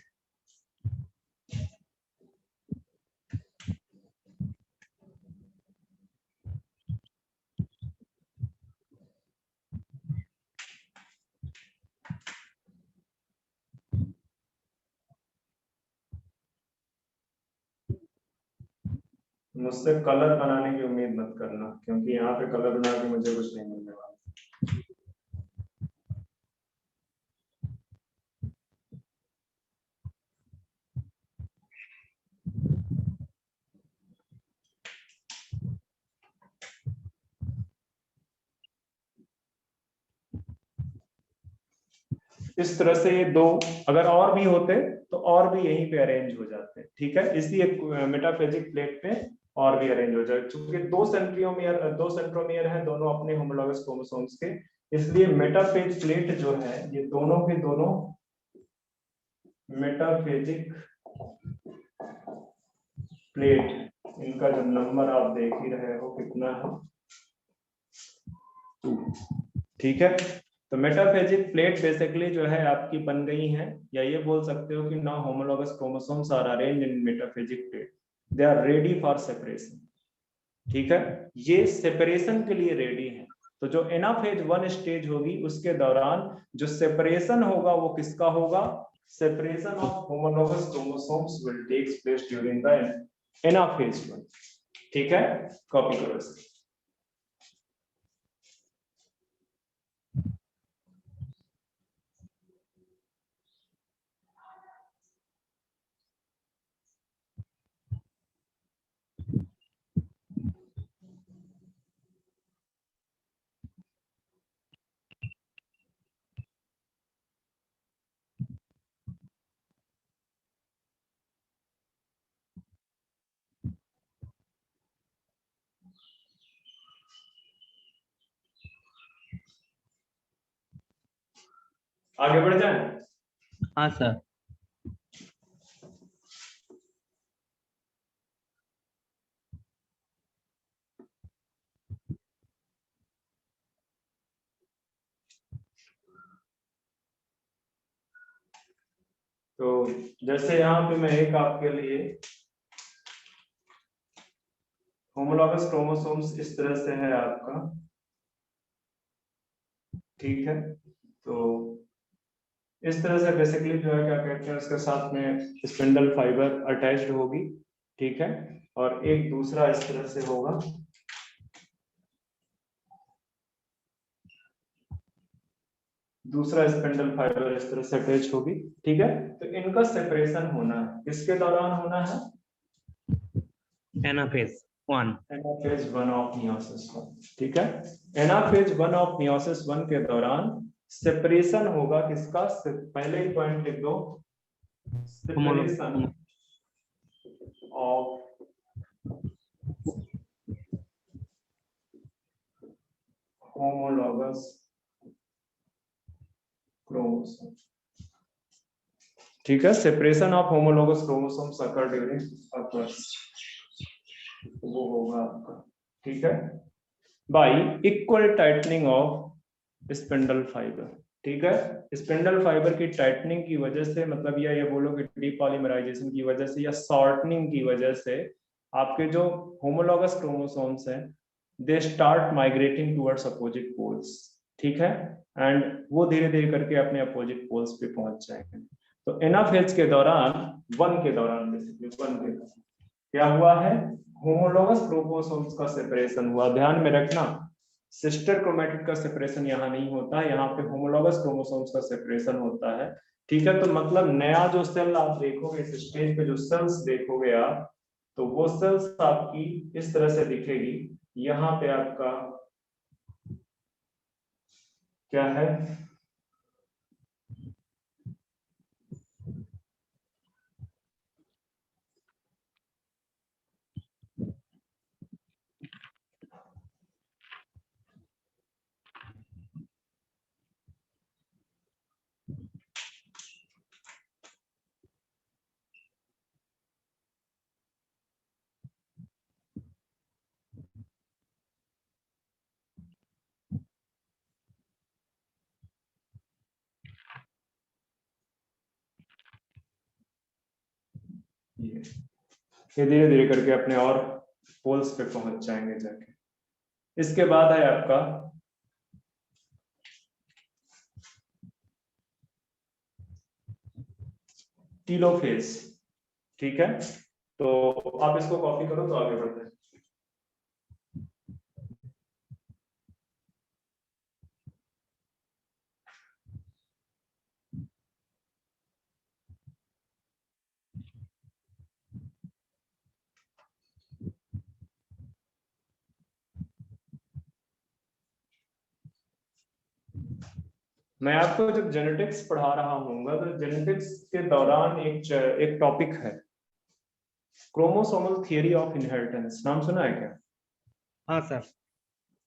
S1: मुझसे कलर बनाने की उम्मीद मत करना, क्योंकि यहाँ पे कलर बना के मुझे कुछ नहीं मिलने वाला। इस तरह से ये दो अगर और भी होते तो और भी यहीं पे अरेंज हो जाते, ठीक है। इसी एक मेटाफेजिक प्लेट पे और भी अरेंज हो जाए। चूंकि दो सेंट्रोमियर है दोनों अपने होमोलॉगस क्रोमोसोम्स के, इसलिए मेटाफेज प्लेट जो है ये दोनों के दोनों मेटाफेजिक प्लेट, इनका जो नंबर आप देख ही रहे हो कितना है 2, ठीक है। तो मेटाफेजिक प्लेट बेसिकली जो है आपकी बन गई है, या ये बोल सकते हो कि now homologous chromosomes are arranged in metaphasic plate, they are ready for separation, ठीक है। ये सेपरेशन के लिए रेडी है। तो जो एनाफेज 1 स्टेज होगी उसके दौरान जो सेपरेशन होगा वो किसका होगा? Separation of homologous chromosomes will takes place during the anaphase 1, ठीक है। कॉपी करो इसे। आगे बढ़ जाए।
S3: हाँ सर।
S1: तो जैसे यहाँ पे मैं एक आपके लिए होमोलॉगस क्रोमोसोम्स इस तरह से है आपका, ठीक है। तो इस तरह से बेसिकली जो है क्या कहते हैं उसके साथ में स्पिंडल फाइबर अटैच्ड होगी, ठीक है। और एक दूसरा इस तरह से होगा, दूसरा स्पिंडल फाइबर इस तरह से अटैच होगी, ठीक है। तो इनका सेपरेशन होना है, किसके दौरान होना है?
S3: एनाफेज 1।
S1: एनाफेज 1 ऑफ मियोसिस 1, ठीक है। एनाफेज 1 ऑफ मियोसिस 1 के दौरान सेपरेशन होगा किसका? पहले ही पॉइंट लिख दो, सेपरेशन ऑफ होमोलॉगस क्रोमोसोम, ठीक है। Separation of homologous chromosomes occur during वो होगा आपका, ठीक है, by equal tightening of spindle fibre, ठीक है। स्पिंडल फाइबर की टाइटनिंग की वजह से, मतलब ये बोलो कि डीपॉलीमराइजेशन की वजह से या शॉर्टनिंग की वजह से आपके जो होमोलॉगस क्रोमोसोम्स हैं they start migrating towards opposite poles, ठीक है। एंड वो धीरे धीरे करके अपने अपोजिट पोल्स पे पहुंच जाएंगे। तो एनाफेज के दौरान 1 के दौरान बेसिकली 1 के दौरान क्या हुआ है? होमोलॉगस क्रोमोसोम्स का सेपरेशन हुआ। ध्यान में रखना सिस्टर क्रोमैटिड का सेपरेशन यहाँ नहीं होता, यहाँ पे होमोलॉगस क्रोमोसोम्स का सेपरेशन होता है, ठीक है। तो मतलब नया जो सेल आप देखोगे इस स्टेज पे, जो सेल्स देखोगे आप, तो वो सेल्स आपकी इस तरह से दिखेगी। यहाँ पे आपका क्या है? ये धीरे धीरे करके अपने और पोल्स पे पहुंच जाएंगे जाके। इसके बाद है आपका टीलोफेज, ठीक है। तो आप इसको कॉपी करो तो आगे बढ़ते हैं। मैं आपको जब जेनेटिक्स पढ़ा रहा हूँगा तो जेनेटिक्स के दौरान एक टॉपिक है क्रोमोसोमल थियरी ऑफ इनहेरिटेंस, नाम सुना है क्या?
S3: हाँ सर।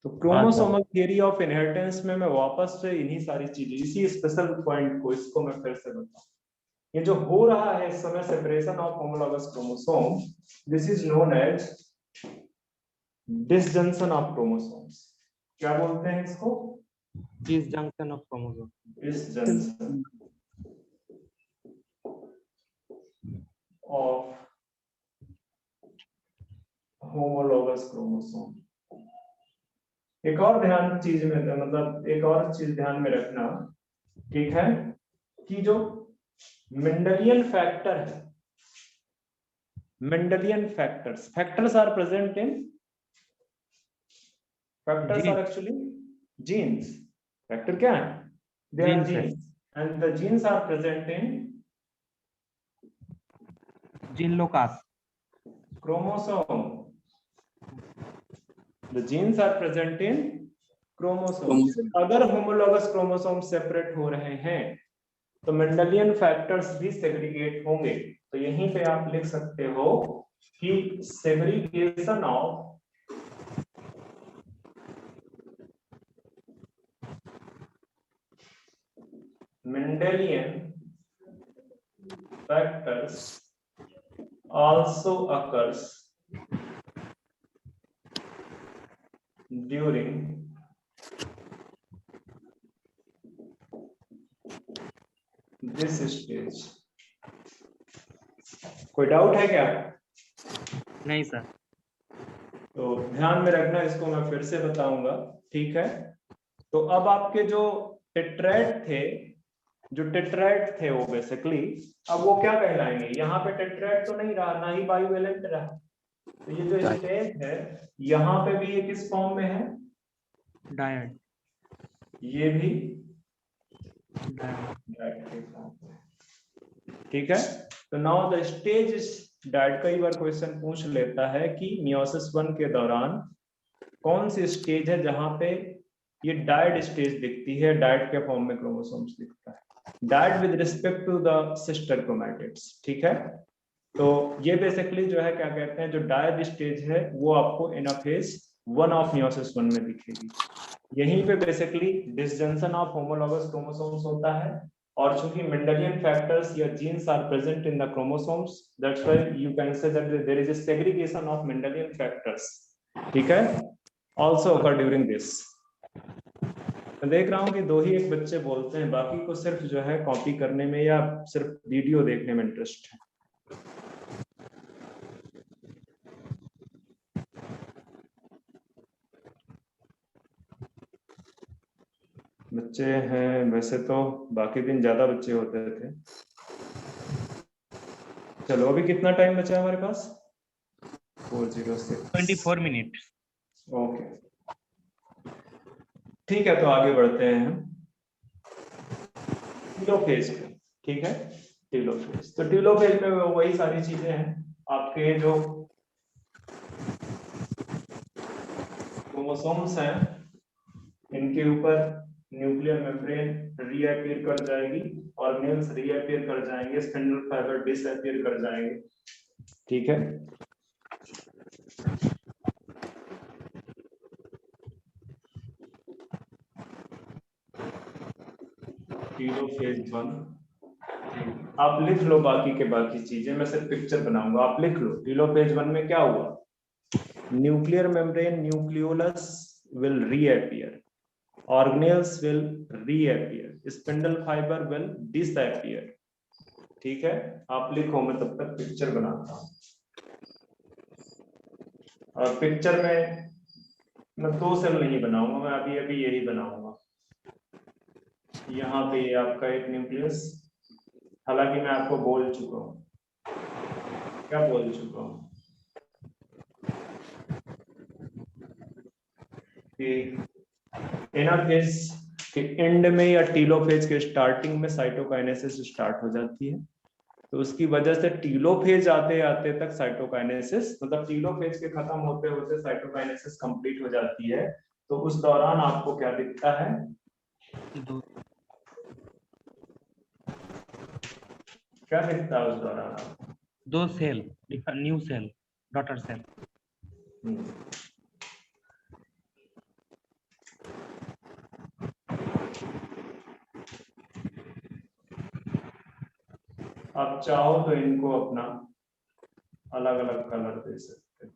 S1: तो क्रोमोसोमल थियरी ऑफ इनहेरिटेंस में मैं वापस से इन्हीं सारी चीजें, इसी स्पेशल पॉइंट को, इसको मैं फिर से बताऊं। ये जो हो रहा है इस समय separation of homologous chromosome, this is known as disjunction of chromosomes. क्या बोलते हैं इसको?
S3: Disjunction of chromosome.
S1: Disjunction of homologous chromosome. एक और ध्यान चीज में, मतलब एक और चीज ध्यान में रखना, ठीक है, कि जो मेंडेलियन फैक्टर है, Mendelian factors are present in, factors are actually genes. Factor क्या है? They are genes and the genes are present in
S3: gene locus
S1: chromosome. The genes are present in chromosomes. अगर homologous chromosomes सेपरेट हो रहे हैं तो Mendelian factors भी segregate होंगे। तो यहीं पे आप लिख सकते हो कि segregation of Mendelian factors also occurs during this stage। कोई डाउट है क्या?
S3: नहीं सर।
S1: तो ध्यान में रखना, इसको मैं फिर से बताऊंगा, ठीक है। तो अब आपके जो टेट्राएड थे वो बेसिकली अब वो क्या कहलाएंगे? यहाँ पे टेट्राएड तो नहीं रहा, ना ही बाइवेलेंट रहा, तो ये जो स्टेज है यहाँ पे भी ये किस फॉर्म में है?
S3: डायड।
S1: ये भी डायड के फॉर्म में, ठीक है। तो now the stage is dyad. कई बार क्वेश्चन पूछ लेता है कि मियोसिस 1 के दौरान कौन सी स्टेज है जहां पे ये डायड स्टेज दिखती है, डायड के फॉर्म में क्रोमोसोम्स दिखता है, dyad with respect to the sister chromatids, ठीक है। तो ये बेसिकली जो है क्या कहते हैं, जो डायड स्टेज है वो आपको एनाफेज 1 ऑफ मियोसिस 1 में दिखेगी। यहीं पे basically disjunction of homologous chromosomes होता है, और चूंकि मेंडेलियन फैक्टर्स या genes are present in the chromosomes, that's why you can say that there is a segregation of Mendelian factors, ठीक है, आल्सो अकर ड्यूरिंग दिस। मैं देख रहा हूँ कि 2 ही एक बच्चे बोलते हैं, बाकी को सिर्फ जो है कॉपी करने में या सिर्फ वीडियो देखने में इंटरेस्ट है। बच्चे हैं वैसे तो बाकी दिन ज्यादा बच्चे होते थे। चलो अभी कितना टाइम बचा है हमारे पास? 4:06
S3: 24 मिनट।
S1: ओके, ठीक है, तो आगे बढ़ते हैं हम टीलोफेज पे, ठीक है। टीलोफेज, तो टीलोफेज में वही सारी चीजें हैं आपके, जो क्रोमोसोम्स हैं इनके ऊपर न्यूक्लियर मेम्ब्रेन रीअपीयर कर जाएगी, ऑर्गेनेल्स रीअपीयर कर जाएंगे, स्पिंडल फाइबर डिसअपीयर कर जाएंगे, ठीक है। टीलोफेज 1 आप लिख लो, बाकी के बाकी चीजें मैं सिर्फ पिक्चर बनाऊंगा, आप लिख लो। टीलोफेज 1 में क्या हुआ? Nuclear membrane nucleolus will reappear, organelles will reappear, spindle fiber will disappear, ठीक है। आप लिखो, मैं तब तक पिक्चर बनाता हूं। और पिक्चर में मैं 2 सेल नहीं बनाऊंगा, मैं अभी अभी यही बनाऊंगा। यहाँ पे ये आपका एक न्यूक्लियस, हालांकि मैं आपको बोल चुका हूँ, क्या बोल चुका हूँ कि एनाफेज के एंड में या टीलोफेज के स्टार्टिंग में साइटोकाइनेसिस स्टार्ट हो जाती है, तो उसकी वजह से टीलोफेज आते आते तक साइटोकाइनेसिस, मतलब टीलोफेज के खत्म होते होते साइटोकाइनेसिस कंप्लीट हो जाती है। तो उस दौरान आपको क्या दिखता है? क्या दिखता है उस दौरान?
S3: 2 cell, new cell, daughter cell.
S1: आप चाहो तो इनको अपना अलग अलग कलर दे सकते हैं।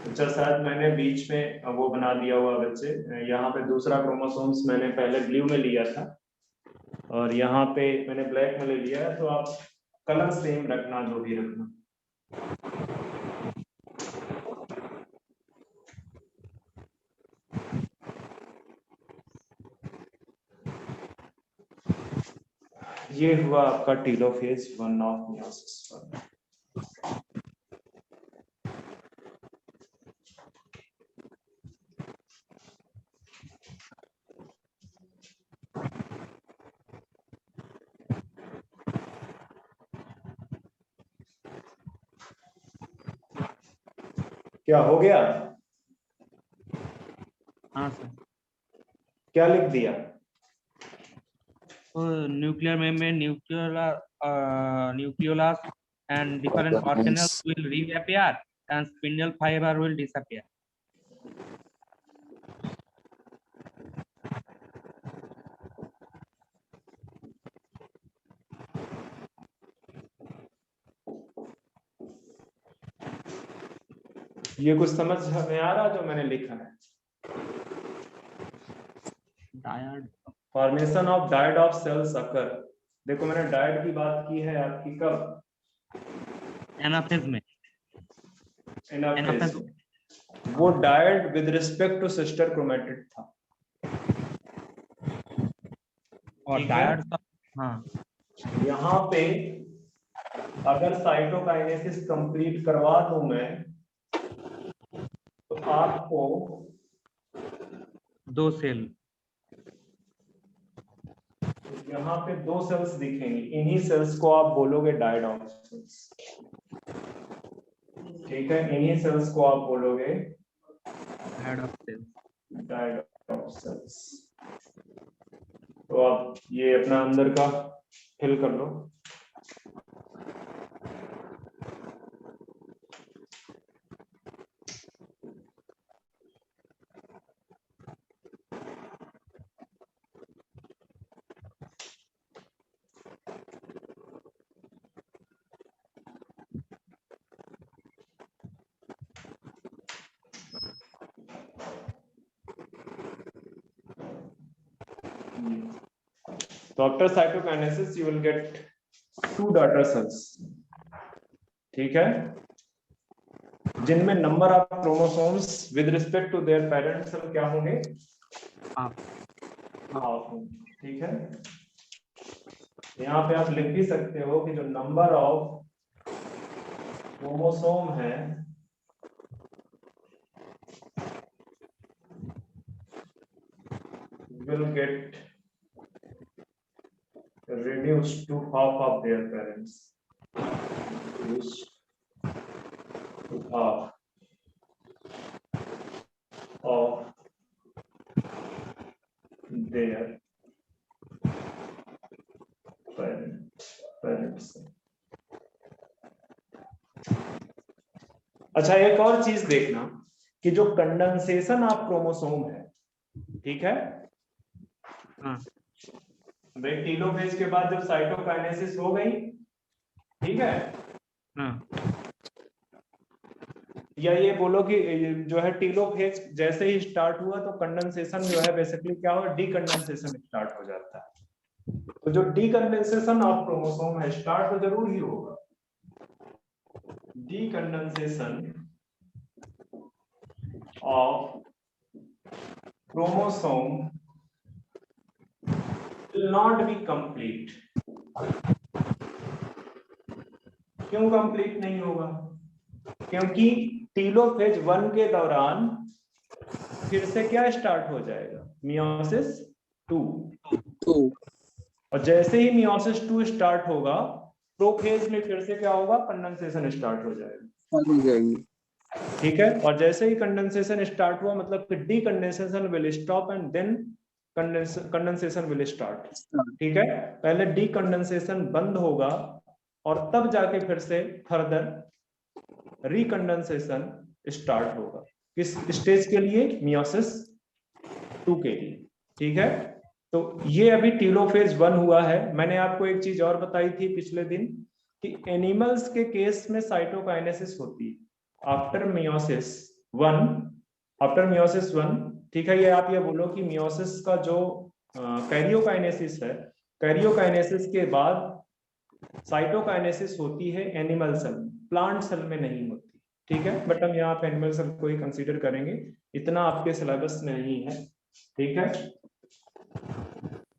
S1: अच्छा, शायद मैंने बीच में वो बना दिया हुआ बच्चे, यहाँ पे दूसरा क्रोमोसोम्स मैंने पहले ब्लू में लिया था और यहाँ पे मैंने ब्लैक में ले लिया है, तो आप कलर सेम रखना जो भी रखना। ये हुआ आपका टीलोफेज 1 ऑफ मियोसिस 1। क्या हो गया?
S3: हाँ सर।
S1: क्या लिख दिया?
S3: Nuclear membrane, nucleolus and different organelles will reappear and spindle fiber will disappear.
S1: ये कुछ समझ में आ रहा जो मैंने लिखा है?
S3: Diad
S1: formation of dyad of cells occur. देखो मैंने डायड की बात की है आपकी कब?
S3: एनाफेज में।
S1: एनाफेज। वो dyad with respect to sister chromatid था
S3: और डायड, हाँ,
S1: यहाँ पे अगर साइटोकाइनेसिस कंप्लीट करवा दूं मैं तो आपको
S3: 2 सेल,
S1: यहाँ पे 2 सेल्स दिखेंगी, इन्हीं सेल्स को आप बोलोगे डायड ऑफ सेल्स। ठीक है, इन्हीं सेल्स को आप बोलोगे
S3: dyad of cell.
S1: Dyad of cells. तो आप ये अपना अंदर का फिल कर लो। So after cytokinesis you will get 2 daughter cells, ठीक है, जिनमें number of chromosomes with respect to their parent cell क्या होंगे? हाफ होंगे। ठीक है, यहाँ पे आप लिख भी सकते हो कि जो नंबर ऑफ क्रोमोसोम है will get reduced to half of their parents, reduced to half of their parents। अच्छा, एक और चीज देखना कि जो कंडेंसेशन ऑफ क्रोमोसोम है, ठीक है, भाई टीलोफेज के बाद जब साइटोकाइनेसिस हो गई, ठीक है, या ये बोलो कि जो है टीलोफेज जैसे ही स्टार्ट हुआ तो कंडेंसेशन जो है बेसिकली क्या हो, डीकंडेंसेशन स्टार्ट हो जाता है। तो जो डीकंडेंसेशन ऑफ क्रोमोसोम है स्टार्ट तो जरूर ही होगा। डीकंडेंसेशन of chromosome will not be complete। क्यों कंप्लीट नहीं होगा? क्योंकि टीलोफेज 1 के दौरान फिर से क्या स्टार्ट हो जाएगा? मियोसिस 2। और जैसे ही मियोसिस 2 स्टार्ट होगा प्रोफेज में फिर से क्या होगा? कंडेंसेशन स्टार्ट हो जाएगा।
S4: हो जाएगी।
S1: ठीक है, और जैसे ही कंडेंसेशन स्टार्ट हुआ मतलब कि decondensation will stop and then condensation will start. ठीक है, पहले डीकंडेंसेशन बंद होगा और तब जाके फिर से फर्दर रिकंडेंसेशन स्टार्ट होगा। किस स्टेज के लिए? मियोसिस 2 के लिए। ठीक है, तो ये अभी टीलोफेज 1 हुआ है। मैंने आपको एक चीज और बताई थी पिछले दिन कि एनिमल्स के केस में साइटोकाइनेसिस होती है आफ्टर मियोसिस 1, आफ्टर मियोसिस 1। ठीक है, ये आप ये बोलो कि मियोसिस का जो कैरियोकाइनेसिस है, कैरियोकाइनेसिस के बाद साइटोकाइनेसिस होती है एनिमल सेल, प्लांट सेल में नहीं होती। ठीक है, बट हम यहाँ पे एनिमल सेल को ही कंसीडर करेंगे, इतना आपके सिलेबस में नहीं है। ठीक है,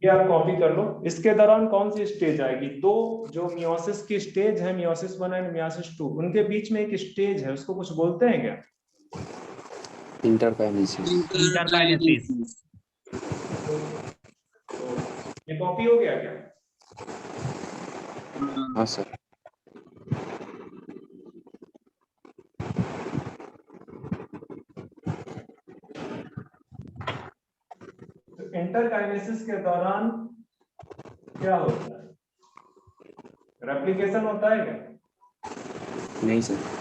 S1: ये आप कॉपी कर लो। इसके दौरान कौन सी स्टेज आएगी? दो जो मियोसिस की स्टेज है, मियोसिस 1 एंड मियोसिस 2, उनके बीच में एक स्टेज है, उसको कुछ बोलते हैं क्या?
S4: इंटरकाइनेसिस।
S3: इंटरकाइनेसिस।
S1: तो ये कॉपी हो गया क्या?
S4: हाँ सर।
S1: तो इंटरकाइनेसिस के दौरान क्या होता है? रेप्लिकेशन होता है क्या?
S4: नहीं sir.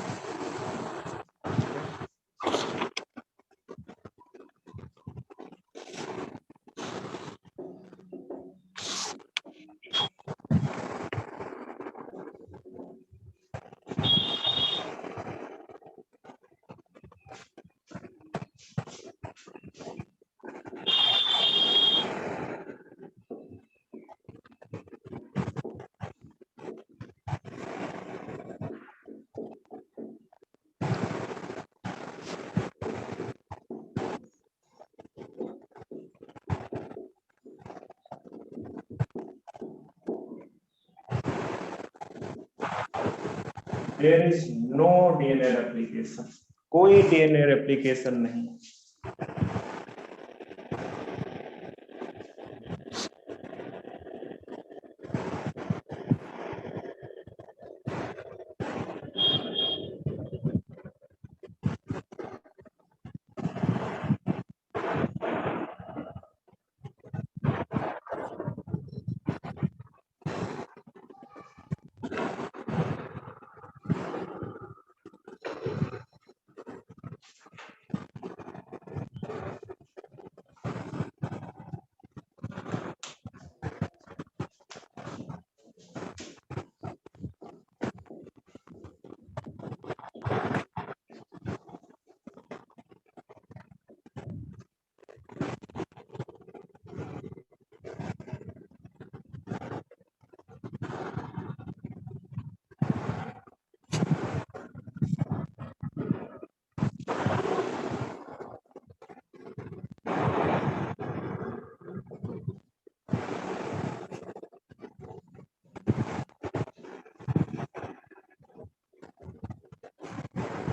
S1: There is no DNA replication, कोई DNA रेप्लिकेशन नहीं।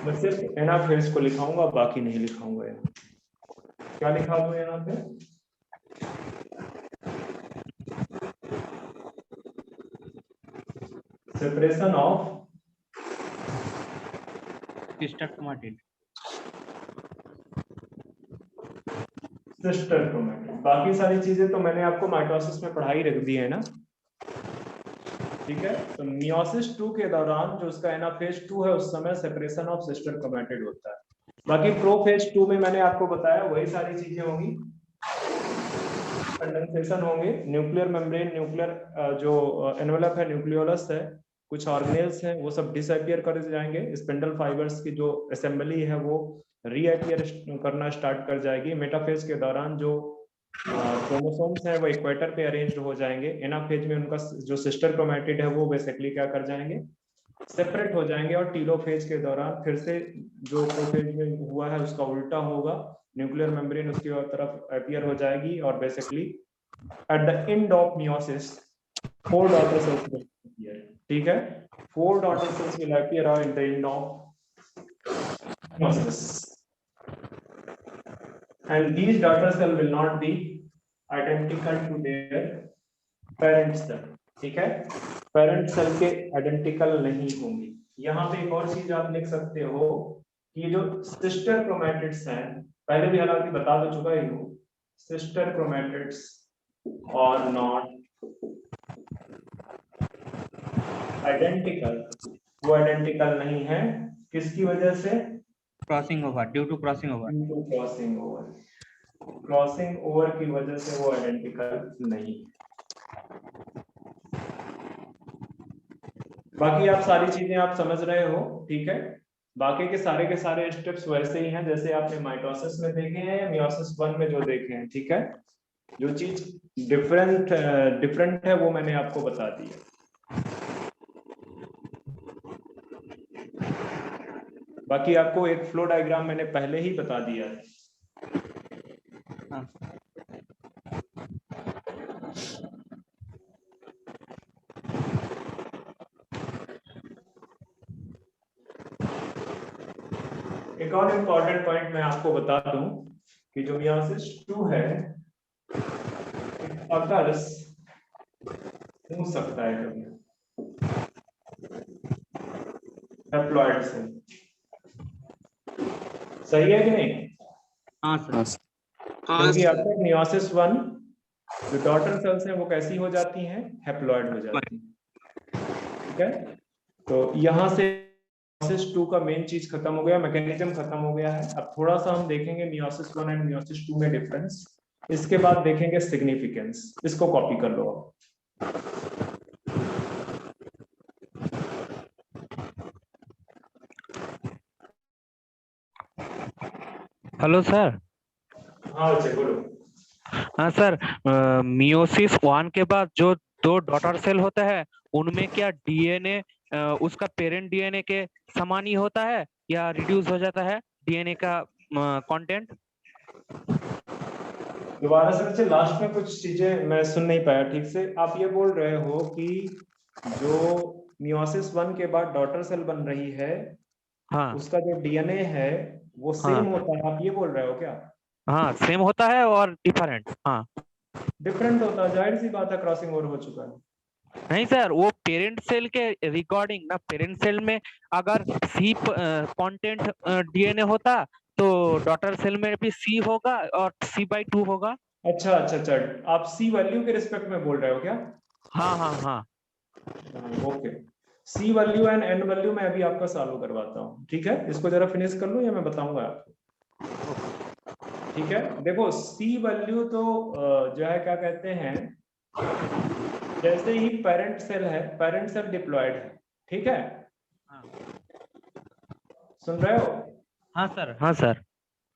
S1: मैं सिर्फ एनाफेज को लिखाऊंगा, बाकी नहीं लिखाऊंगा। यहाँ क्या लिखा दूं यहाँ पे? Separation of
S3: sister chromatid.
S1: Sister chromatid. बाकी सारी चीजें तो मैंने आपको माइटोसिस में पढ़ाई रख दी है ना। ठीक है, तो मियोसिस 2 के दौरान जो उसका एनाफेज 2 है, उस समय सेपरेशन ऑफ सिस्टर क्रोमैटिड होता है। बाकी प्रोफेज 2 में मैंने आपको बताया वही सारी चीजें होंगी। कंडेंसेशन होंगे, न्यूक्लियर मेम्ब्रेन, न्यूक्लियर जो एनवेलप है, न्यूक्लियोलस है, कुछ ऑर्गेनेल्स हैं, वो सब डिसअपियर कर जाएंगे। स्पिंडल फाइबर्स की जो असेंबली है वो रीअपियर करना स्टार्ट कर जाएगी। मेटाफेज के दौरान जो क्रोमोसोम्स हैं वो इक्वेटर पे अरेंज्ड हो जाएंगे। एनाफेज में उनका जो सिस्टर क्रोमैटिड है वो बेसिकली क्या कर जाएंगे? सेपरेट हो जाएंगे। और टीलोफेज के दौरान फिर से जो प्रोफेज में हुआ है उसका उल्टा होगा, न्यूक्लियर मेम्ब्रेन उसकी तरफ अपीयर हो जाएगी और basically at the end of meiosis 4 daughter cells will appear. ठीक है, 4 daughter cells will appear at the end of meiosis, and these daughter cell will not be identical to their parent cell। ठीक है, parent cell के identical नहीं होंगी। यहाँ पे एक और चीज आप लिख सकते हो कि जो सिस्टर क्रोमैटिड्स हैं, पहले भी हालांकि बता तो चुका ही हूँ, सिस्टर क्रोमैटिड्स और नॉट आइडेंटिकल, वो आइडेंटिकल नहीं है, किसकी वजह से?
S3: Crossing over, due to crossing over.
S1: Due to crossing over, crossing over की वजह से वो आइडेंटिकल नहीं है। बाकी आप सारी चीजें आप समझ रहे हो, ठीक है। बाकी के सारे स्टेप्स वैसे ही हैं जैसे आपने माइटोसिस में देखे हैं या मियोसिस 1 में जो देखे हैं, ठीक है। जो चीज डिफरेंट है वो मैंने आपको बता दी है। बाकी आपको एक फ्लो डायग्राम मैंने पहले ही बता दिया है।
S3: हाँ।
S1: एक और इम्पोर्टेंट पॉइंट मैं आपको बता दूं कि जो मियोसिस 2 है अकर्स हो सकता है कभी हैप्लॉइड से, सही है कि नहीं?
S3: हाँ सर।
S4: हाँ
S1: क्योंकि
S4: सर।
S1: अब तक मियोसिस 1 जो डॉटर सेल्स हैं वो कैसी हो जाती हैं? हैप्लॉइड हो जाती हैं, ठीक है। तो यहाँ से मियोसिस 2 का मेन चीज खत्म हो गया, मैकेनिज्म खत्म हो गया है। अब थोड़ा सा हम देखेंगे मियोसिस 1 एंड मियोसिस 2 में डिफरेंस, इसके बाद देखेंगे सिग्निफिकेंस। इसको कॉपी कर लो आप।
S3: Hello sir.
S1: हाँ बच्चे बोलो।
S3: हाँ सर, मियोसिस 1 के बाद जो 2 डॉटर सेल होता है उनमें क्या डीएनए उसका पेरेंट डीएनए के समान ही होता है या रिड्यूस हो जाता है डीएनए का कंटेंट?
S1: दोबारा से बच्चे, लास्ट में कुछ चीजें मैं सुन नहीं पाया ठीक से। आप ये बोल रहे हो कि जो मियोसिस 1 के बाद डॉटर सेल बन रही है,
S3: हाँ
S1: उसका जो डीएनए है वो
S3: हाँ
S1: सेम होता है, आप ये बोल रहे हो क्या?
S3: हाँ, सेम होता है और डिफरेंट। हाँ
S1: डिफरेंट होता है, जाहिर सी बात है, क्रॉसिंग ओवर हो चुका है।
S3: नहीं सर, वो पेरेंट सेल के रिकॉर्डिंग ना, पेरेंट सेल में अगर सी कंटेंट डीएनए होता तो डॉटर सेल में भी सी होगा और C/2 होगा।
S1: अच्छा अच्छा अच्छा, आप सी वैल्यू के रिस्पेक्ट में बोल रहे हो क्या?
S3: हाँ हाँ हाँ।
S1: Okay, C value and N value मैं अभी आपका सॉल्व करवाता हूँ, ठीक है। इसको जरा फिनिश कर लो या मैं बताऊंगा आपको, ठीक है। देखो सी वैल्यू तो जो है क्या कहते हैं, जैसे ही पेरेंट सेल है, पेरेंट सेल डिप्लॉयड है, ठीक है।
S3: हाँ
S1: सुन रहे हो?
S3: हाँ सर। हाँ सर।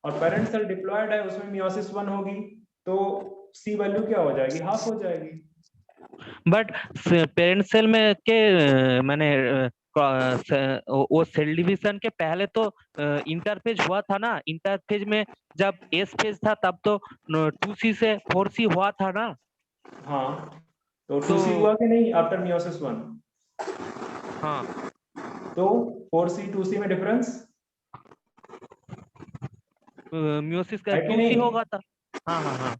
S1: और पेरेंट सेल डिप्लॉयड है, उसमें मियोसिस 1 होगी, तो सी वैल्यू क्या हो जाएगी? हाफ हो जाएगी।
S3: बट पेरेंट सेल में के मैंने वो सेल डिवीजन के पहले तो इंटरफेज हुआ था ना। इंटरफेज में जब एस फेज था तब तो 2C से 4C हुआ था ना।
S1: हाँ, तो 2C हुआ कि नहीं आफ्टर मियोसिस 1?
S3: हाँ,
S1: तो 4C 2C में डिफरेंस
S3: मियोसिस का
S1: है कि
S3: 2C
S1: नहीं?
S3: होगा था। हाँ हाँ हाँ।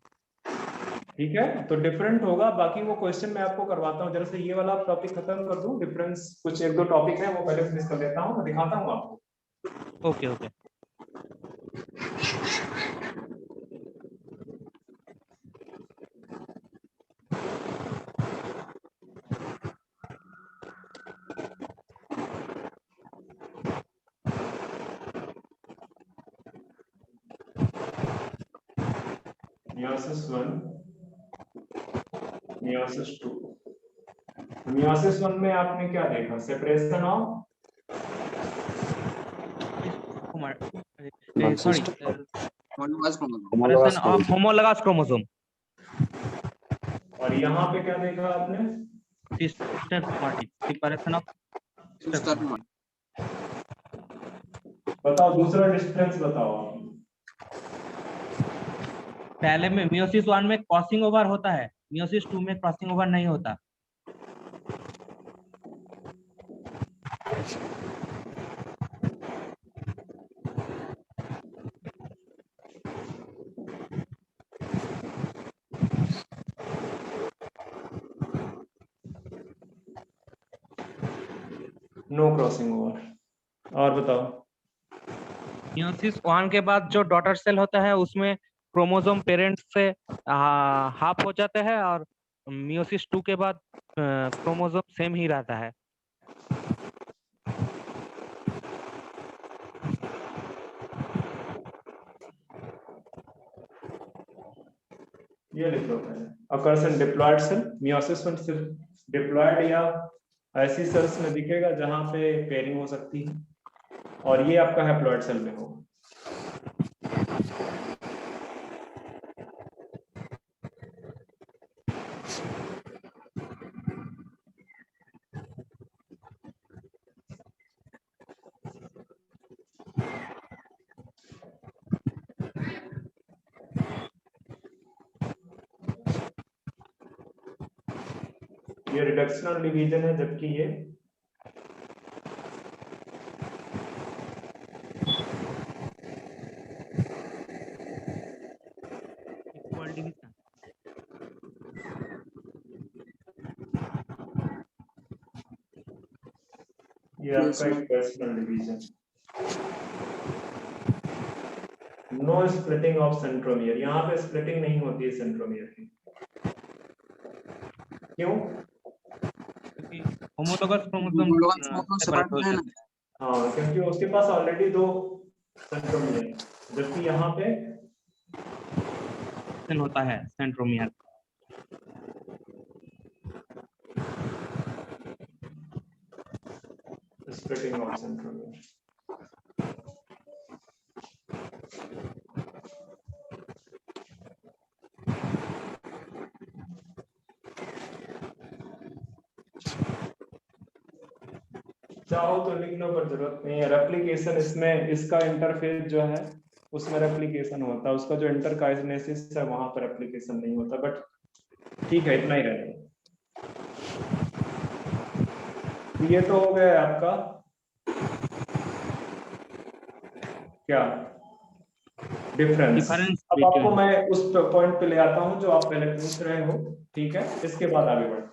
S1: ठीक है, तो डिफरेंट होगा। बाकी वो क्वेश्चन मैं आपको करवाता हूँ, जरा से ये वाला टॉपिक खत्म कर दूं। डिफरेंस कुछ 1-2 टॉपिक है वो पहले फिनिश कर लेता हूँ, मैं दिखाता हूँ आपको।
S3: Okay okay.
S1: Meiosis 1, meiosis 2। Meiosis 1 में आपने क्या देखा? Separation of
S3: sorry,
S4: homologous
S3: of homologous chromosome.
S1: और यहाँ पे क्या देखा आपने?
S3: Sister chromatid, separation of sister chromatid.
S1: बताओ दूसरा डिफरेंस बताओ।
S3: पहले में मियोसिस 1 में क्रॉसिंग ओवर होता है, मियोसिस 2 में क्रॉसिंग ओवर नहीं होता।
S1: No crossing over. और बताओ।
S3: मियोसिस 1 के बाद जो डॉटर सेल होता है उसमें क्रोमोसोम पेरेंट से हाफ हो जाता है, और मियोसिस 2 के बाद क्रोमोसोम सेम ही रहता है।
S1: ये लिख लो पहले। अकर्सन डिप्लॉयड सेल, मियोसिस में सिर्फ डिप्लॉयड या ऐसी सेल्स में दिखेगा जहां पे पेयरिंग हो सकती है, और ये आपका हैप्लॉयड सेल में होगा। ये रिडक्शनल डिवीजन है, जबकि ये
S3: इक्वल डिवीजन।
S1: ये आपका equational division. No splitting of centromere, यहाँ पे स्प्लिटिंग नहीं होती है सेंट्रोमियर की। क्यों?
S3: क्योंकि homologous chromosome
S4: homologous chromosome
S3: separate हो
S4: सेपरेट है ना।
S3: जाते हैं।
S1: हाँ, क्योंकि उसके पास ऑलरेडी 2 सेंट्रोमियर, जबकि यहाँ पे
S3: होता है सेंट्रोमियर।
S1: Splitting of centromere. चाहो तो लिख लो, पर जरूरत नहीं है। रेप्लिकेशन इसमें, इसका इंटरफेस जो है उसमें रेप्लिकेशन होता है, उसका जो इंटरकाइनेसिस है वहां पर रेप्लिकेशन नहीं होता, बट ठीक है, इतना ही रहेगा। ये तो हो गया आपका क्या डिफरेंस। अब आपको मैं उस पॉइंट पे ले आता हूं जो आप पहले पूछ रहे हो, ठीक है? इसके बाद आगे बढ़ते हैं।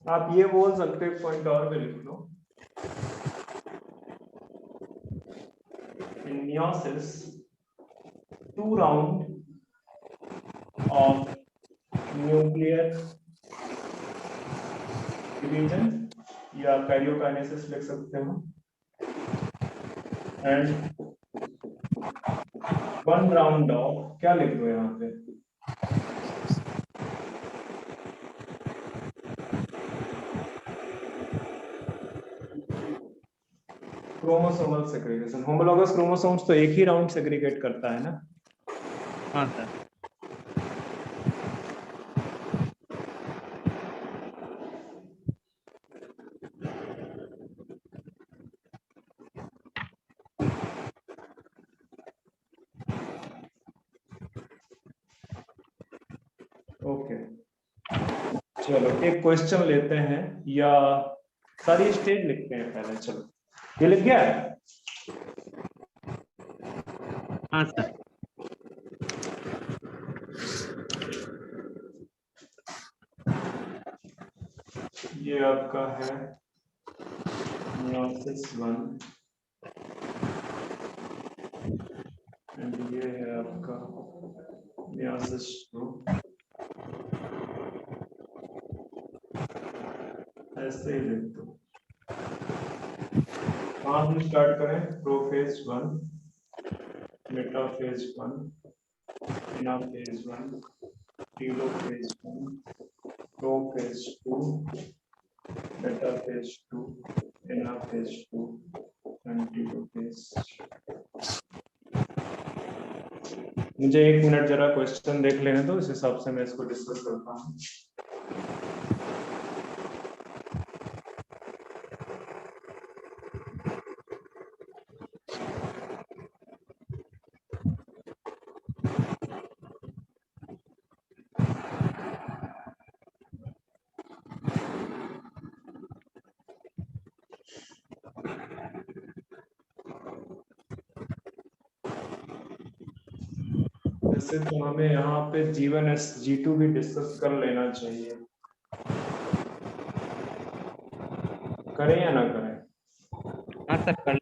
S1: आप ये बोल सकते हैं, पॉइंट और भी लिख लो। In meiosis, 2 round of nuclear division या कैरियोकाइनेसिस लिख सकते हो, एंड 1 राउंड ऑफ, क्या लिख दो यहाँ पे, क्रोमोसोमल सेग्रीगेशन। होमोलोगस क्रोमोसोम्स तो एक ही राउंड सेग्रीगेट करता है ना।
S3: हाँ सर।
S1: ओके, चलो एक क्वेश्चन लेते हैं, या सारी स्टेज लिखते हैं पहले। चलो, ये लिख गया है?
S3: हाँ सर।
S1: ये आपका है meiosis 1, एंड ये है आपका meiosis 2। ऐसे ही लिख दो। कहाँ से स्टार्ट करें? Prophase 1, metaphase 1, anaphase 1, telophase 1, prophase 2, beta phase 2, alpha phase 2, antidot phase। मुझे 1 मिनट जरा क्वेश्चन देख लेने दो, इस हिसाब से मैं इसको डिस्कस करता हूँ। वैसे तो हमें यहाँ पे G1 G2 भी डिस्कस कर लेना चाहिए, करें या ना करें?
S3: हाँ सर कर ले।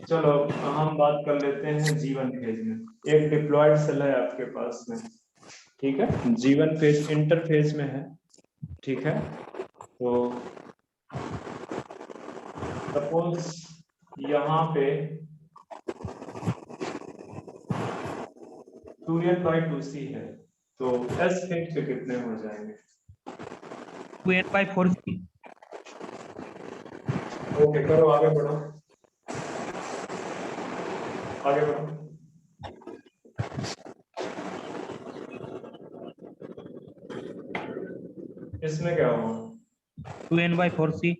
S1: चलो हम बात कर लेते हैं G1 फेज में। एक डिप्लॉयड सेल है आपके पास में, ठीक है, G1 फेज इंटरफेज में है, ठीक है। तो सपोज यहाँ पे 2n/2c है, तो S फेज पे कितने हो जाएंगे?
S3: 2n/4c।
S1: ओके, करो आगे बढ़ो, आगे बढ़ो। इसमें क्या होगा?
S3: 2n/4c।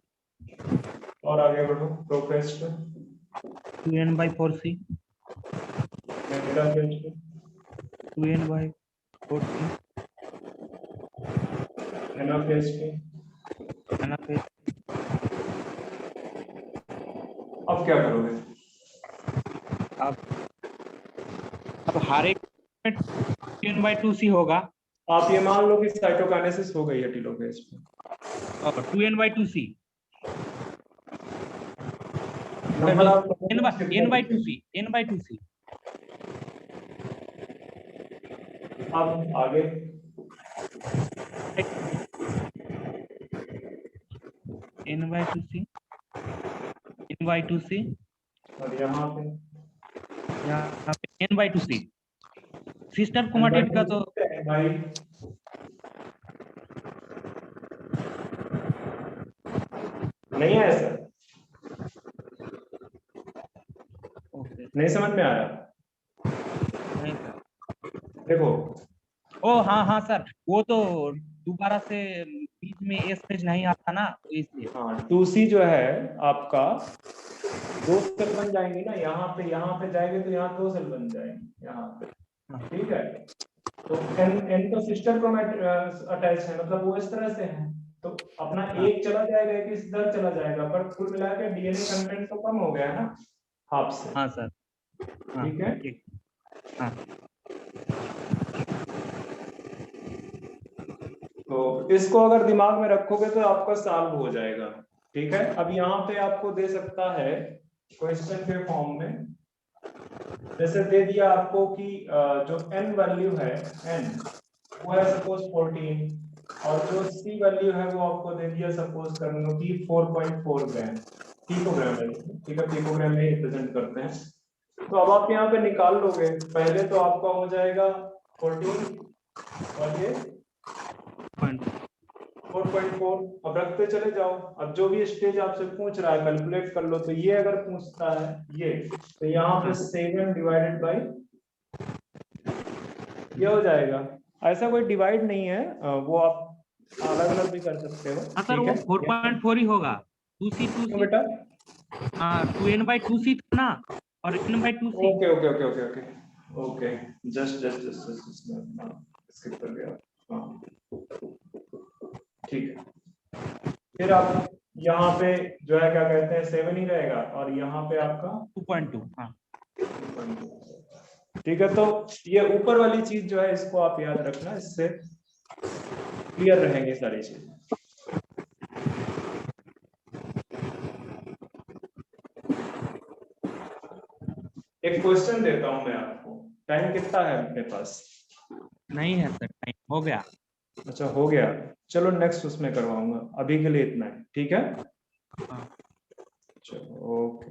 S1: और आगे बढ़ो, प्रोफेस्ट
S3: 2n/4c।
S1: मेटा फेज पे
S3: 2n/4c।
S1: एना फेज पे।
S3: एना फेज।
S1: अब क्या करोगे?
S3: अब हर एक में 2n/2c होगा
S1: आप ये मान लो कि साइटोकाइनेसिस हो गई है टेलोफेज पे,
S3: और 2n/2c
S1: नंबर आप
S3: n/2c n/2c।
S1: अब आगे
S3: n/2c n/2c
S1: और यहाँ पे
S3: n/2c। सिस्टर क्रोमेटिड का तो
S1: भाई नहीं है ऐसा,
S3: ओके
S1: नहीं समझ में आ रहा?
S3: नहीं सर।
S1: देखो
S3: ओ हाँ हाँ सर, वो तो दोबारा से बीच में एस पेज नहीं आता ना, तो इसलिए।
S1: हाँ, 2C जो है आपका 2 सेल बन जाएंगे ना, यहाँ पे जाएंगे तो यहाँ 2 सेल बन जाएंगे यहाँ पे, ठीक है। तो n तो सिस्टर क्रोमेटिड अटैच है, मतलब वो इस तरह से है, तो अपना एक चला जाएगा, एक इस तरह चला जाएगा, पर कुल मिला के डीएनए कंटेंट तो कम हो गया है ना हाफ से।
S3: हाँ सर। हाँ,
S1: ठीक है।
S3: ठीक। हाँ
S1: तो इसको अगर दिमाग में रखोगे तो आपका सॉल्व हो जाएगा, ठीक है। अब यहाँ पे आपको दे सकता है क्वेश्चन के फॉर्म में, जैसे दे दिया आपको कि जो n वैल्यू है n वो है सपोज 14 और जो c वैल्यू है वो आपको दे दिया सपोज कर लो कि 4.4 ग्राम, पिकोग्राम है, ठीक है, पिकोग्राम में रिप्रेजेंट करते हैं। तो अब आप यहाँ पे निकाल लोगे, पहले तो आपका हो जाएगा 14 और ये 4.4। अब रखते चले जाओ, अब जो भी स्टेज आपसे पूछ रहा है कैलकुलेट कर लो, तो ये अगर पूछता है ये, तो यहाँ पे 7 डिवाइडेड बाई ये हो जाएगा। ऐसा कोई डिवाइड नहीं है, वो आप अलग अलग भी कर सकते हो,
S3: हाँ सर,
S1: ठीक
S3: वो
S1: है।
S3: 4.4 ही होगा। 2c
S1: क्यों
S3: 2c
S1: बेटा?
S3: हाँ 2n/2c था ना, और n/2c।
S1: Okay okay okay okay okay okay, just skip कर गया। हाँ ठीक है, फिर आप यहाँ पे जो है क्या कहते हैं 7 ही रहेगा, और यहाँ पे आपका
S3: 2.2। हाँ
S1: ठीक है। तो ये ऊपर वाली चीज जो है इसको आप याद रखना, इससे क्लियर रहेंगी सारी चीजें। एक क्वेश्चन देता हूं मैं आपको, टाइम कितना है अपने पास?
S3: नहीं है सर, टाइम हो गया।
S1: अच्छा हो गया, चलो नेक्स्ट उसमें करवाऊंगा, अभी के लिए इतना है, ठीक है?
S3: हाँ।
S1: चलो ओके।